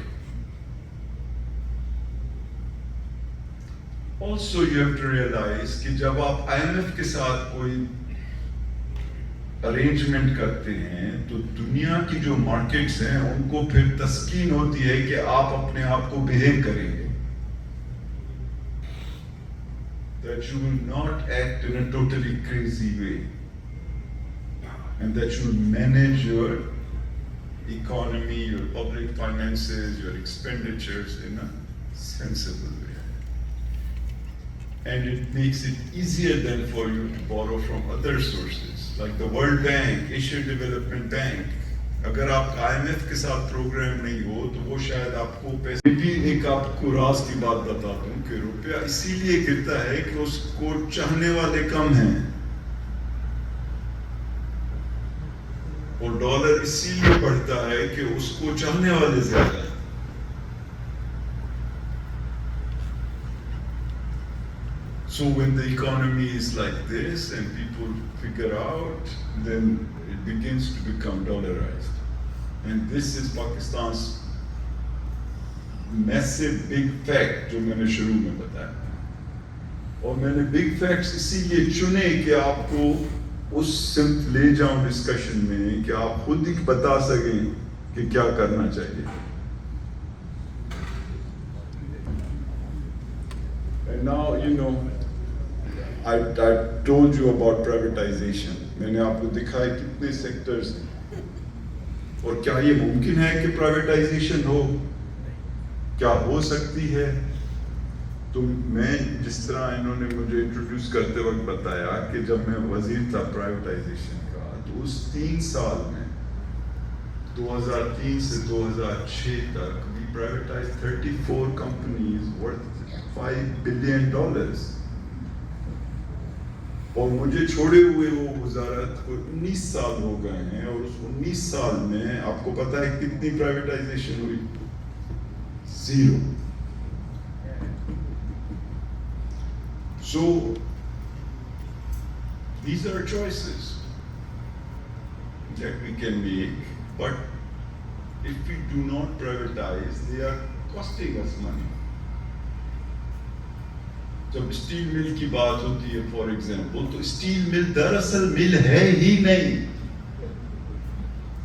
[SPEAKER 7] Also, you have to realize कि जब आप IMF के साथ कोई arrangement करते हैं, तो दुनिया की जो markets हैं, उनको फिर तस्कीन होती है कि आप अपने आप को behave करेंगे. That you will not act in a totally crazy way, and that you will manage your economy, your public finances, your expenditures in a sensible way. And it makes it easier then for you to borrow from other sources, like the World Bank, Asian Development Bank. अगर आप IMF के साथ programme नहीं हो तो वो शायद आपको पैसे भी. एक आपको राज की बात बता दूं कि रुपया इसीलिए गिरता है कि उसको चाहने वाले कम हैं और डॉलर इसीलिए बढ़ता है कि उसको चाहने वाले ज्यादा हैं. So when the economy is like this and people figure out, then it begins to become dollarized. And this is Pakistan's massive big fact जो मैंने शुरू में बताया. और मैंने big facts इसीलिए चुने कि आपको उस सिर्फ ले जाऊं डिस्कशन में कि आप खुद ही बता सकें कि क्या करना चाहिए. And now, you know, I told you about privatization. मैंने आपको दिखाया कितने सेक्टर्स और क्या ये मुमकिन है कि प्राइवेटाइजेशन हो, क्या हो सकती है. तो मैं जिस तरह इन्होंने मुझे इंट्रोड्यूस करते वक्त बताया कि जब मैं वजीर था प्राइवेटाइजेशन का, तो उस 3 साल में 2003 से 2006 तक we privatized 34 companies worth $5 billion. और मुझे छोड़े हुए वो वजारत को 19 साल हो गए हैं और उस 19 साल में आपको पता है कितनी प्राइवेटाइजेशन हुई? 0. So these are choices that we can make, but if we do not privatize, they are costing us money. जब स्टील मिल की बात होती है फॉर एग्जाम्पल, तो स्टील मिल दरअसल मिल है ही नहीं.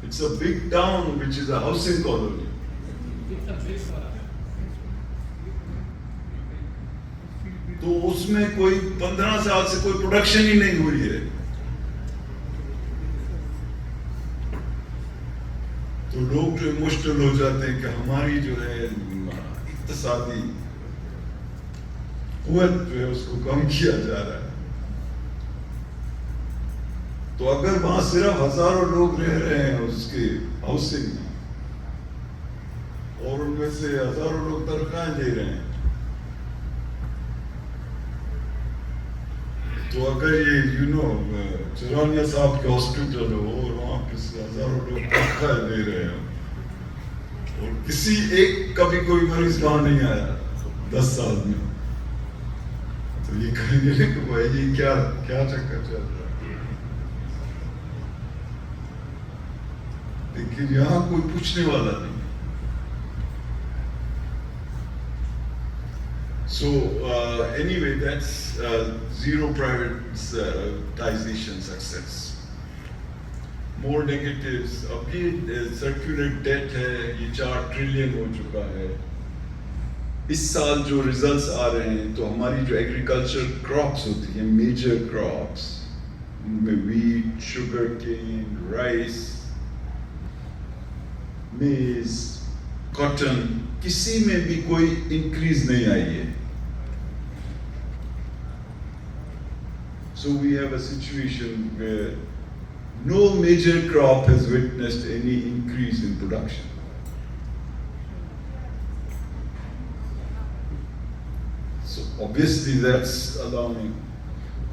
[SPEAKER 7] It's a big town which is a housing colony. तो उसमें कोई 15 साल से कोई प्रोडक्शन ही नहीं हुई है. तो लोग जो इमोशनल हो जाते हैं कि हमारी जो है इक्तिसादी कुव्वत जो है उसको कम किया जा रहा है. तो अगर वहां सिर्फ हजारों लोग रह रहे हैं उसके हाउसिंग में और उनमें से हजारों लोग तनख्वाहें ले रहे हैं, तो अगर ये चिरानिया साहब के हॉस्पिटल हो और वहां पे हजारों लोग तनख्वाहें ले रहे हैं और किसी एक कभी कोई मरीज वहां नहीं आया 10 साल में, तो ये कहेंगे कि भाई ये क्या क्या चक्कर चल रहा है. लेकिन यहाँ कोई पूछने वाला नहीं. So anyway, that's zero privatization success. More negatives. अब ये circular debt है, ये 4 ट्रिलियन हो चुका है. इस साल जो रिजल्ट्स आ रहे हैं, तो हमारी जो एग्रीकल्चर क्रॉप्स होती हैं, मेजर क्रॉप्स, उनमें वीट, शुगर केन, राइस, मेज, कॉटन, किसी में भी कोई इंक्रीज नहीं आई है. So we have a situation where no major crop has witnessed any increase in production. So obviously that's alarming.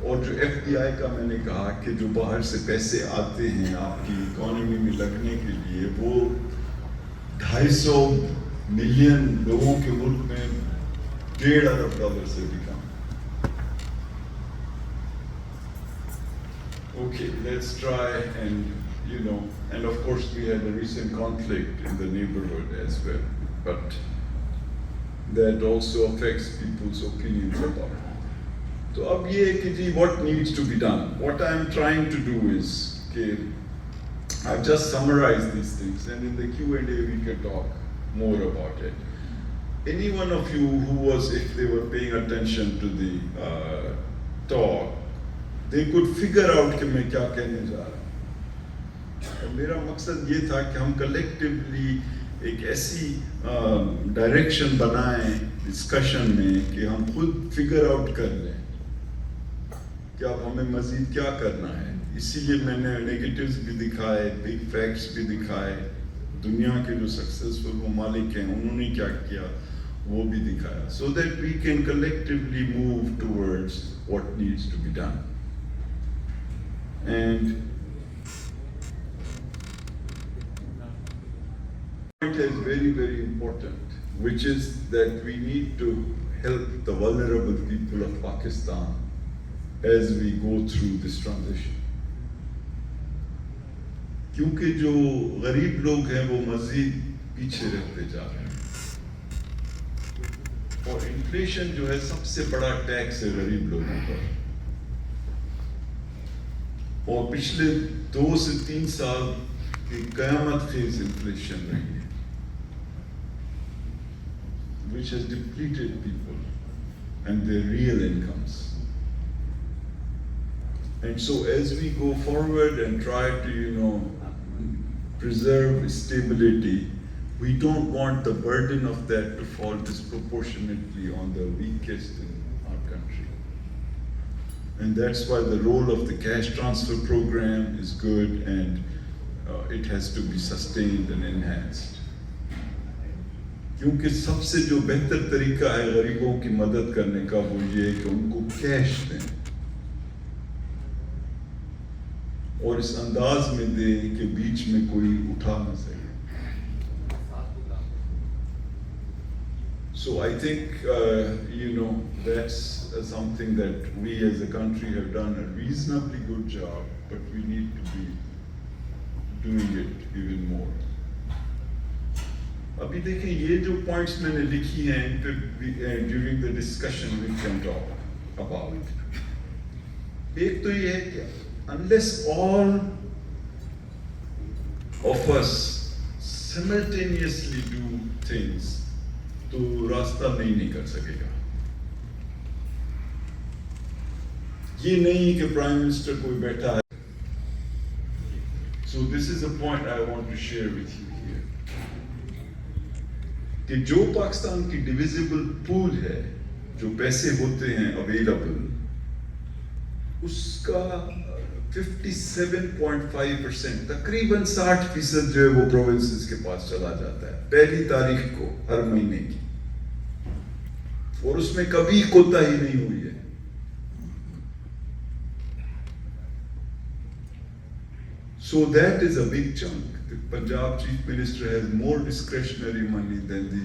[SPEAKER 7] और जो FDI का मैंने कहा कि जो बाहर से पैसे आते हैं आपकी इकोनॉमी में लगने के लिए, वो 250 मिलियन लोगों के मुल्क में $1.5 अरब से भी कम. Okay, let's try and of course we had a recent conflict in the neighborhood as well, but that also affects people's opinions about it. So ab ye hai ki ji, what needs to be done? What I am trying to do is, I've just summarized these things, and in the Q&A we can talk more about it. Any one of you who was, if they were paying attention to the talk, they could figure out कि मैं क्या कहने जा रहा हूँ. और मेरा मकसद ये था कि हम collectively एक ऐसी डायरेक्शन बनाएं डिस्कशन में कि हम खुद फिगर आउट कर लें कि अब हमें मजीद क्या करना है. इसीलिए मैंने नेगेटिव्स भी दिखाए, बिग फैक्ट्स भी दिखाए, दुनिया के जो सक्सेसफुल ममालिक हैं उन्होंने क्या किया वो भी दिखाया, so that we can collectively move towards what needs to be done. And point is very, very important, which is that we need to help the vulnerable people of Pakistan as we go through this transition. क्योंकि जो गरीब लोग हैं वो मजीद पीछे रहते जा रहे हैं, और इन्फ्लेशन जो है सबसे बड़ा टैक्स है गरीब लोगों पर. और पिछले 2 से 3 साल की कयामत खेज इन्फ्लेशन रही है, which has depleted people and their real incomes. And so as we go forward and try to, preserve stability, we don't want the burden of that to fall disproportionately on the weakest in our country. And that's why the role of the cash transfer program is good, and it has to be sustained and enhanced. क्योंकि सबसे जो बेहतर तरीका है गरीबों की मदद करने का वो ये है कि उनको कैश दें, और इस अंदाज में दें कि बीच में कोई उठा ना सके. So I think, that's something that we as a country have done a reasonably good job, but we need to be doing it even more. अभी देखिए ये जो पॉइंट्स मैंने लिखी हैं इन पे during the discussion we can talk about. एक तो ये है कि unless all of us simultaneously do things तो रास्ता नहीं निकल सकेगा। ये नहीं कि प्राइम मिनिस्टर कोई बैठा है। So this is a point I want to share with you here कि जो पाकिस्तान की डिविजिबल पूल है, जो पैसे होते हैं अवेलेबल, उसका 57.5% तकरीबन 60% जो है वो प्रोविंसेस के पास चला जाता है पहली तारीख को हर महीने की, और उसमें कभी कोताही नहीं हुई है। So that is a big chunk. The Punjab Chief Minister has more discretionary money than the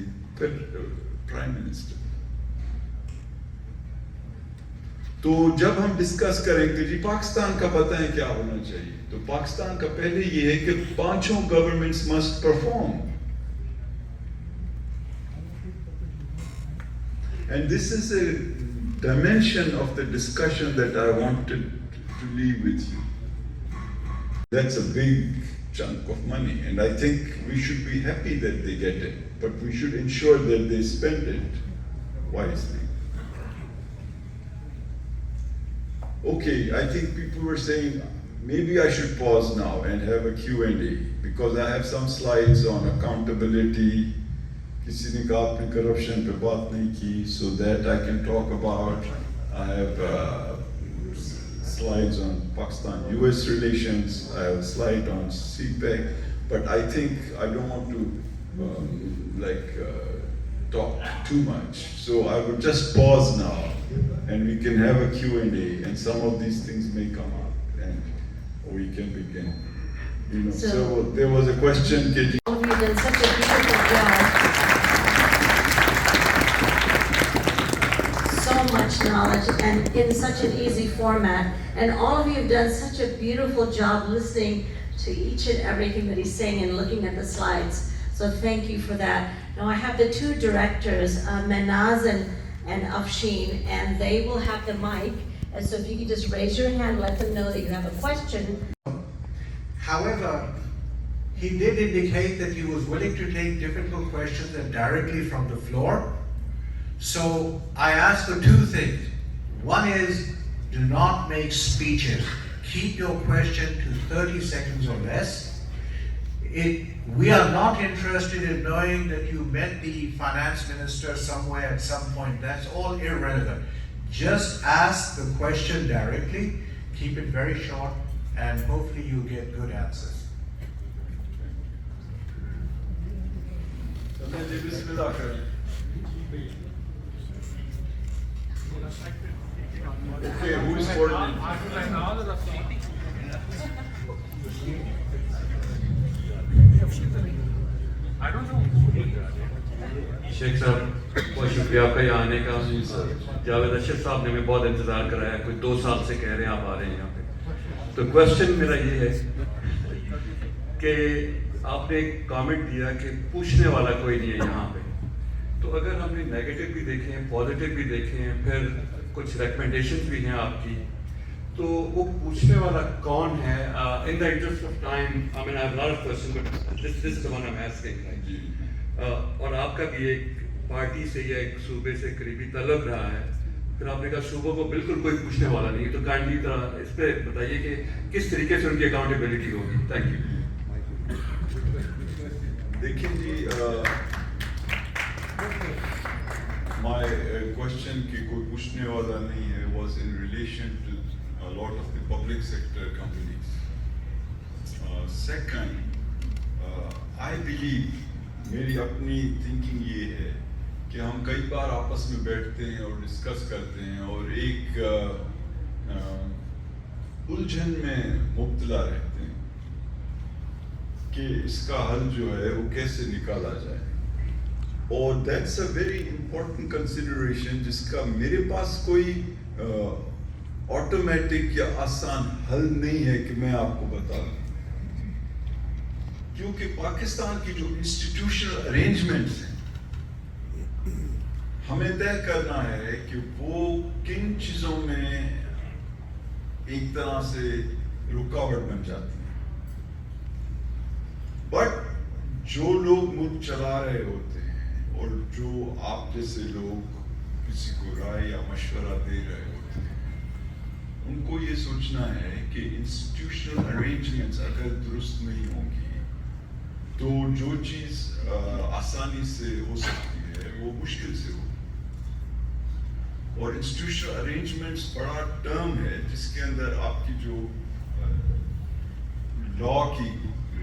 [SPEAKER 7] Prime Minister. तो जब हम डिस्कस करेंगे जी पाकिस्तान का पता है क्या होना चाहिए, तो पाकिस्तान का पहले ये है कि पांचों governments must perform, and this is a dimension of the discussion that I wanted to leave with you. That's a big chunk of money, and I think we should be happy that they get it, but we should ensure that they spend it wisely. Okay, I think people were saying maybe I should pause now and have a Q&A because I have some slides on accountability. किसी ने कहा आपने corruption पे बात नहीं की, so that I can talk about. I have slides on Pakistan-US relations. I have a slide on CPEC, but I think I don't want to talk too much. So I would just pause now, and we can have a Q&A, and some of these things may come up, and we can begin. You know, so there was a question.
[SPEAKER 2] All of you have done such a beautiful job. So much knowledge and in such an easy format. And all of you have done such a beautiful job listening to each and everything that he's saying and looking at the slides. So thank you for that. Now I have the two directors, Manaz and Afshin, and they will have the mic. And so if you could just raise your hand, let them know that you have a question.
[SPEAKER 4] However, he did indicate that he was willing to take difficult questions and directly from the floor. So I asked for two things. One is, do not make speeches. Keep your question to 30 seconds or less. We are not interested in knowing that you met the finance minister somewhere at some point. That's all irrelevant. Just ask the question directly, keep it very short, and hopefully you get good answers.
[SPEAKER 7] Okay, who is holding?
[SPEAKER 8] Sheikh साहब बहुत शुक्रिया आपका यहाँ आने का। जावेद अशरफ साहब ने हमें बहुत इंतज़ार कराया, कोई 2 साल से कह रहे हैं आप आ रहे हैं यहाँ पे। तो क्वेश्चन मेरा ये है कि आपने एक कमेंट दिया कि पूछने वाला कोई नहीं है यहाँ पे, तो अगर हमने नेगेटिव भी देखे हैं, पॉजिटिव भी देखे हैं, फिर कुछ रिकमेंडेशन भी हैं आपकी, तो वो पूछने वाला कौन है? In the interest of time, I mean I have lot of question but this is the one I am asking. और आपका भी एक पार्टी से या एक सूबे से करीबी तलब रहा है, फिर आपने कहा सूबों को बिल्कुल कोई पूछने वाला नहीं है, तो काइंडली इस पे बताइए कि किस तरीके से उनकी अकाउंटेबिलिटी होगी। Thank you.
[SPEAKER 7] देखिए जी, my question कि कोई पूछने वाला नहीं है was in relation to a lot of the public sector companies. Second, I believe, मेरी अपनी थिंकिंग ये है कि हम कई बार आपस में बैठते हैं और डिस्कस करते हैं और एक उलझन में मुब्तला रहते हैं कि इसका हल जो है वो कैसे निकाला जाए, और that's a very important consideration जिसका मेरे पास कोई ऑटोमेटिक या आसान हल नहीं है कि मैं आपको बता दूं। क्योंकि पाकिस्तान की जो इंस्टीट्यूशनल अरेंजमेंट्स हैं, हमें तय करना है कि वो किन चीजों में एक तरह से रुकावट बन जाती है। बट जो लोग मुल्क चला रहे होते हैं और जो आप जैसे लोग किसी को राय या मशवरा दे रहे होते हैं, उनको ये सोचना है कि इंस्टीट्यूशनल अरेंजमेंट्स अगर दुरुस्त नहीं होंगी तो जो चीज आसानी से हो सकती है वो मुश्किल से हो। और इंस्टीट्यूशनल अरेंजमेंट्स बड़ा टर्म है जिसके अंदर आपकी जो लॉ की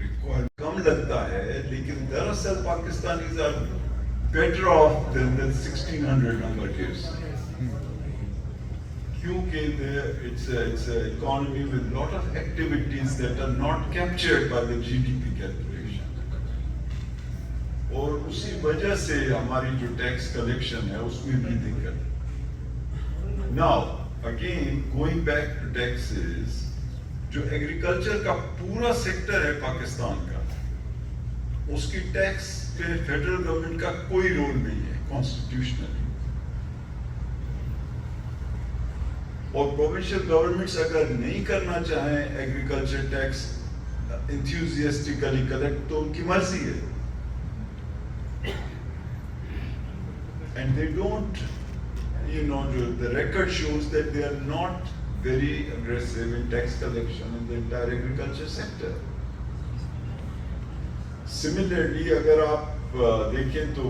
[SPEAKER 7] रिक्वायरमेंट कम लगता है, लेकिन दरअसल Pakistanis are better off than the 1600 number gives, क्योंकि it's an economy with lot of activities that are not captured by the GDP calculation, और उसी वजह से हमारी जो टैक्स कलेक्शन है उसमें भी दिक्कत है। Now, again, going back to taxes, जो एग्रीकल्चर का पूरा सेक्टर है पाकिस्तान का, उसकी टैक्स पे फेडरल गवर्नमेंट का कोई रोल नहीं है कॉन्स्टिट्यूशनली। और प्रोविंशियल गवर्नमेंट्स अगर नहीं करना चाहें एग्रीकल्चर टैक्स इंथ्यूजियास्टिकली कलेक्ट, तो उनकी मर्जी है। And they don't, the record shows that they are not very aggressive in tax collection in the entire agriculture sector. Similarly, अगर आप देखें तो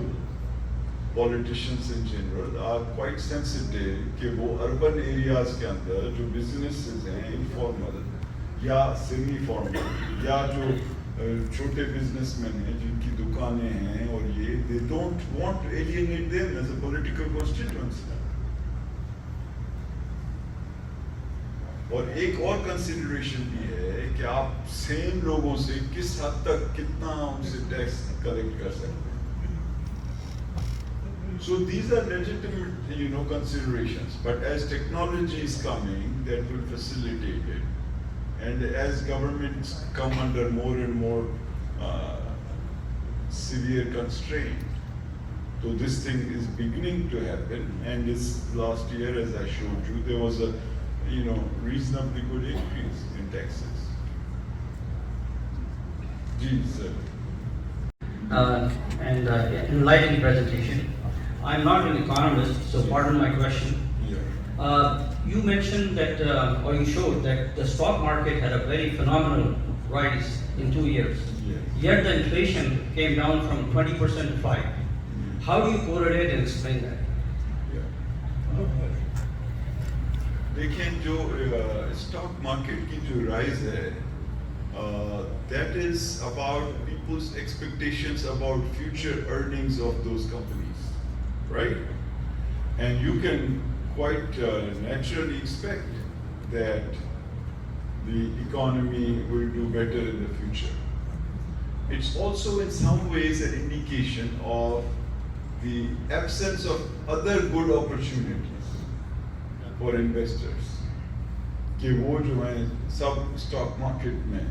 [SPEAKER 7] politicians in general are quite sensitive कि वो urban areas के अंदर जो businesses हैं informal या semi formal या जो छोटे businessmen हैं जिनकी दुकानें हैं और ये they don't want to alienate them as a political constituency. और एक और कंसिडरेशन भी है कि आप सेम लोगों से किस हद तक कितना उनसे टैक्स कलेक्ट कर सकते हैं। So these are legitimate, considerations. But as technology is coming, that will facilitate it. And as governments come under more and more severe constraint, so this thing is beginning to happen. And this last year, as I showed you, there was a reasonably good increase in taxes. Geez,
[SPEAKER 9] and enlightening presentation. I'm not an economist, so pardon my question.
[SPEAKER 7] yeah.
[SPEAKER 9] You mentioned that, or you showed that the stock market had a very phenomenal rise in 2 years.
[SPEAKER 7] Yes.
[SPEAKER 9] Yet the inflation came down from 20% to 5%. How do you correlate and explain that?
[SPEAKER 7] देखिए जो stock market की जो rise है, that is about people's expectations about future earnings of those companies, right? And you can quite naturally expect that the economy will do better in the future. It's also in some ways an indication of the absence of other good opportunities for investors, कि वो जो है सब stock market में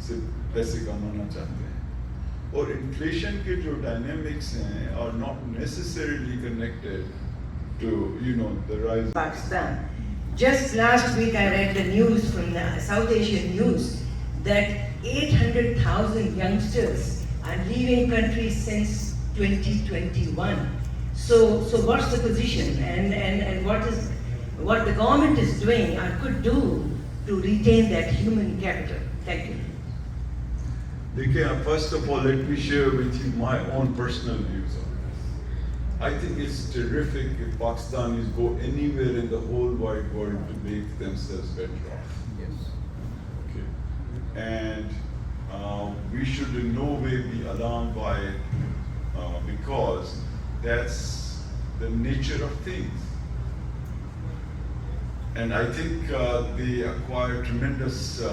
[SPEAKER 7] सिर्फ पैसे कमाना चाहते हैं। और इन्फ्लेशन के जो डायनेमिक्स हैं are not necessarily connected to the rise.
[SPEAKER 10] Pakistan. Just last week I read the news from the South Asian news that 800,000 youngsters are leaving countries since 2021. So what's the position and what the government is doing or could do to retain that human capital? Thank you.
[SPEAKER 7] देखिए, first of all, let me share with you my own personal views on this. I think it's terrific if Pakistanis go anywhere in the whole wide world to make themselves better off.
[SPEAKER 9] Yes.
[SPEAKER 7] Okay. And we should in no way be alarmed by it because that's the nature of things. And I think they acquire tremendous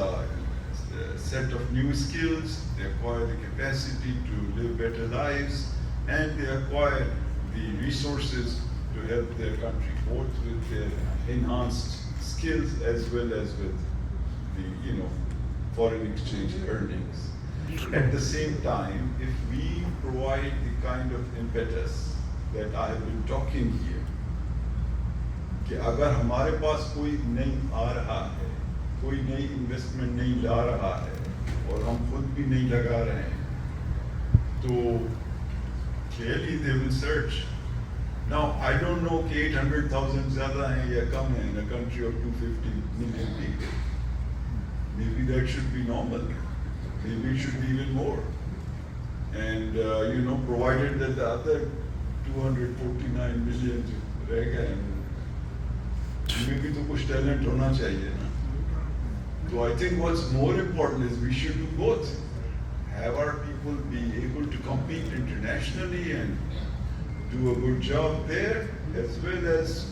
[SPEAKER 7] set of new skills, they acquire the capacity to live better lives, and they acquire the resources to help their country, both with their enhanced skills as well as with the foreign exchange earnings. At the same time, if we provide the kind of impetus that I have been talking here, कि अगर हमारे पास कोई नहीं आ रहा है, कोई नई investment नहीं ला रहा है और हम खुद भी नहीं लगा रहे हैं, तो clearly they will search. Now I don't know कि 800,000 ज़्यादा हैं या कम हैं in a country of 250 million people. Maybe that should be normal. Maybe it should be even more. And provided that the other 249 million रह गए हैं, उनमें भी तो कुछ टैलेंट होना चाहिए ना. So I think what's more important is we should do both. Have our people be able to compete internationally and do a good job there, as well as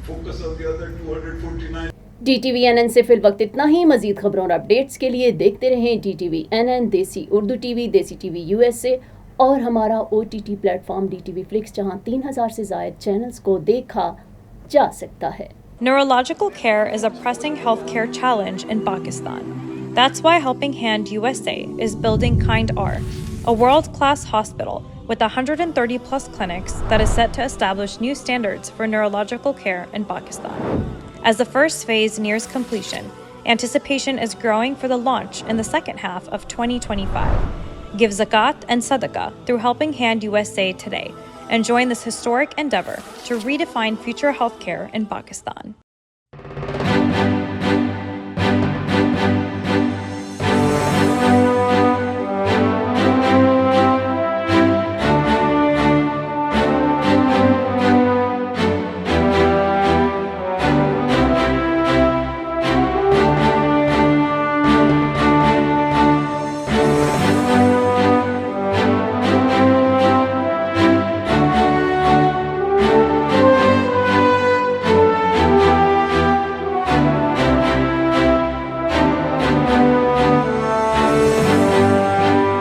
[SPEAKER 7] focus on the other 249.
[SPEAKER 1] DTVNN से fill वक्त इतना ही। मजीद खबरों और updates के लिए देखते रहें DTVNN, देसी उर्दू टीवी, देसी टीवी USA और हमारा OTT प्लेटफॉर्म DTV Flix, जहां 3000 से ज़ायद चैनल्स को देखा जा सकता है।
[SPEAKER 11] Neurological care is a pressing healthcare challenge in Pakistan. That's why Helping Hand USA is building Kind R, a world-class hospital with 130 plus clinics that is set to establish new standards for neurological care in Pakistan. As the first phase nears completion, anticipation is growing for the launch in the second half of 2025. Give zakat and sadaqah through Helping Hand USA today and join this historic endeavor to redefine future healthcare in Pakistan.